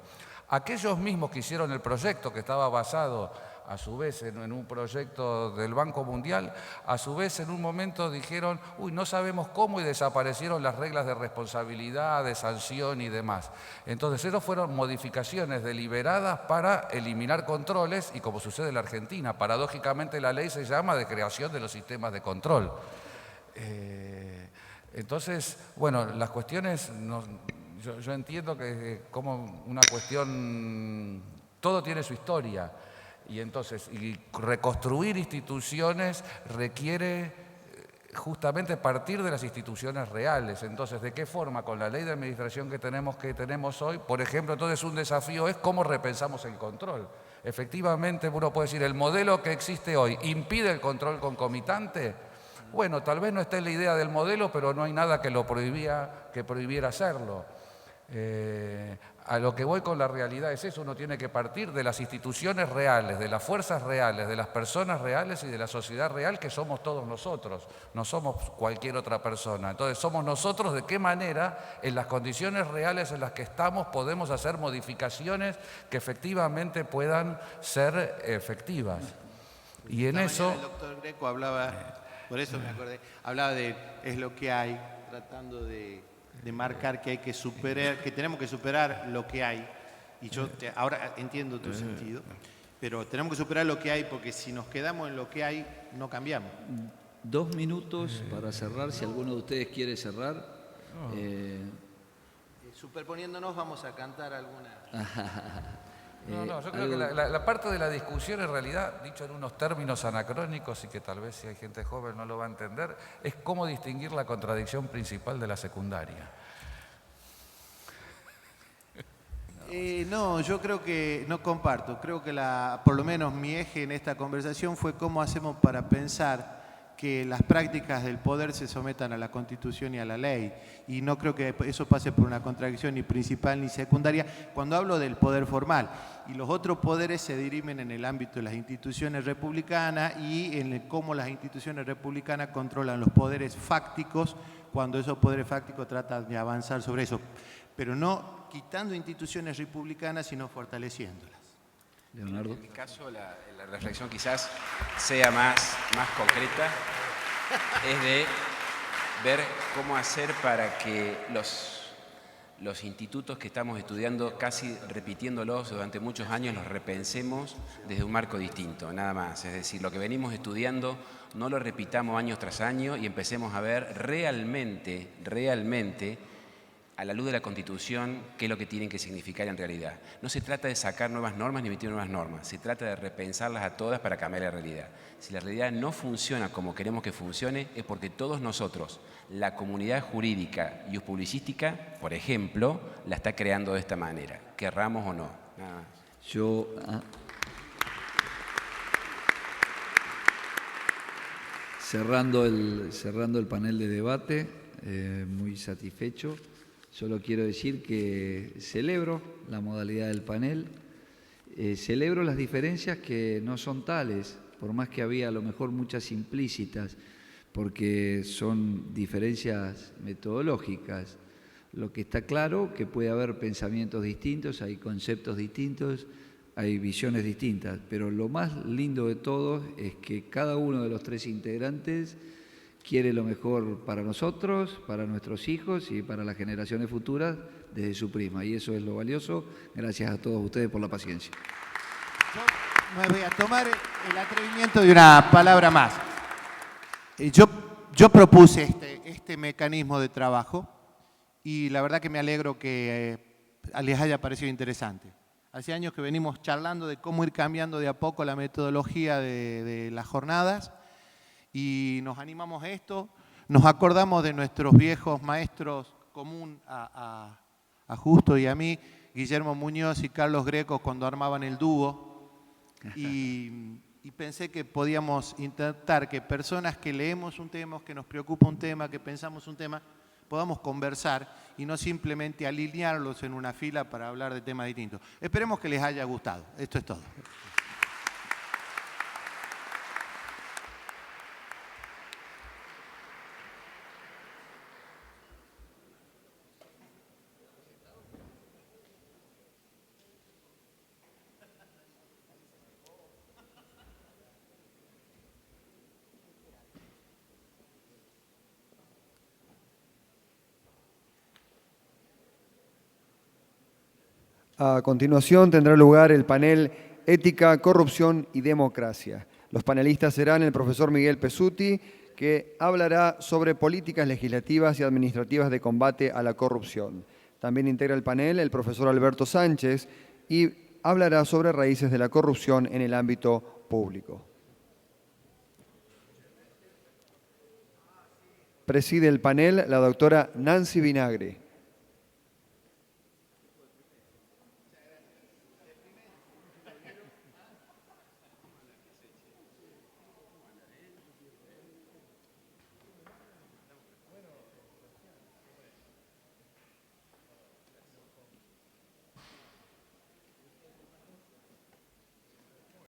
S3: Aquellos mismos que hicieron el proyecto, que estaba basado a su vez en un proyecto del Banco Mundial, a su vez en un momento dijeron, no sabemos cómo, y desaparecieron las reglas de responsabilidad, de sanción y demás. Entonces, esas fueron modificaciones deliberadas para eliminar controles y, como sucede en la Argentina, paradójicamente la ley se llama de creación de los sistemas de control. Entonces, bueno, las cuestiones, yo entiendo que como una cuestión, todo tiene su historia. Y entonces, reconstruir instituciones requiere justamente partir de las instituciones reales. Entonces, ¿de qué forma? Con la ley de administración que tenemos hoy, por ejemplo, entonces un desafío es cómo repensamos el control. Efectivamente, uno puede decir, ¿el modelo que existe hoy impide el control concomitante? Bueno, tal vez no esté en la idea del modelo, pero no hay nada que prohibiera hacerlo. A lo que voy con la realidad es eso, uno tiene que partir de las instituciones reales, de las fuerzas reales, de las personas reales y de la sociedad real, que somos todos nosotros, no somos cualquier otra persona. Entonces, somos nosotros de qué manera, en las condiciones reales en las que estamos, podemos hacer modificaciones que efectivamente puedan ser efectivas. Y en eso...
S4: El doctor Greco hablaba, por eso me acordé, hablaba de es lo que hay, tratando de marcar que hay que superar, que tenemos que superar lo que hay. Y yo ahora entiendo tu sentido, pero tenemos que superar lo que hay, porque si nos quedamos en lo que hay, no cambiamos.
S2: 2 minutos para cerrar, si alguno de ustedes quiere cerrar.
S4: Superponiéndonos, vamos a cantar alguna...
S1: yo creo que la parte de la discusión, en realidad, dicho en unos términos anacrónicos y que tal vez si hay gente joven no lo va a entender, es cómo distinguir la contradicción principal de la secundaria.
S4: No, yo creo que no comparto. Creo que por lo menos mi eje en esta conversación fue cómo hacemos para pensar que las prácticas del poder se sometan a la Constitución y a la ley. Y no creo que eso pase por una contradicción ni principal ni secundaria cuando hablo del poder formal. Y los otros poderes se dirimen en el ámbito de las instituciones republicanas y en cómo las instituciones republicanas controlan los poderes fácticos cuando esos poderes fácticos tratan de avanzar sobre eso. Pero no quitando instituciones republicanas, sino fortaleciéndolas.
S2: Leonardo.
S5: En mi caso, la reflexión quizás sea más concreta, es de ver cómo hacer para que los institutos que estamos estudiando, casi repitiéndolos durante muchos años, los repensemos desde un marco distinto, nada más. Es decir, lo que venimos estudiando no lo repitamos año tras año y empecemos a ver realmente a la luz de la Constitución, qué es lo que tienen que significar en realidad. No se trata de sacar nuevas normas ni emitir nuevas normas, se trata de repensarlas a todas para cambiar la realidad. Si la realidad no funciona como queremos que funcione, es porque todos nosotros, la comunidad jurídica y publicística, por ejemplo, la está creando de esta manera, querramos o no. Nada más.
S2: Cerrando el panel de debate, muy satisfecho. Solo quiero decir que celebro la modalidad del panel, celebro las diferencias que no son tales, por más que había a lo mejor muchas implícitas, porque son diferencias metodológicas. Lo que está claro que puede haber pensamientos distintos, hay conceptos distintos, hay visiones distintas, pero lo más lindo de todo es que cada uno de los tres integrantes quiere lo mejor para nosotros, para nuestros hijos y para las generaciones futuras desde su prisma, y eso es lo valioso. Gracias a todos ustedes por la paciencia.
S4: Yo me voy a tomar el atrevimiento de una palabra más. Yo propuse este mecanismo de trabajo y la verdad que me alegro que les haya parecido interesante. Hace años que venimos charlando de cómo ir cambiando de a poco la metodología de las jornadas y nos animamos a esto. Nos acordamos de nuestros viejos maestros común a Justo y a mí, Guillermo Muñoz y Carlos Greco, cuando armaban el dúo. Y pensé que podíamos intentar que personas que leemos un tema, que nos preocupa un tema, que pensamos un tema, podamos conversar y no simplemente alinearlos en una fila para hablar de temas distintos. Esperemos que les haya gustado. Esto es todo.
S1: A continuación tendrá lugar el panel Ética, Corrupción y Democracia. Los panelistas serán el profesor Miguel Pesuti, que hablará sobre políticas legislativas y administrativas de combate a la corrupción. También integra el panel el profesor Alberto Sánchez y hablará sobre raíces de la corrupción en el ámbito público. Preside el panel la doctora Nancy Vinagre.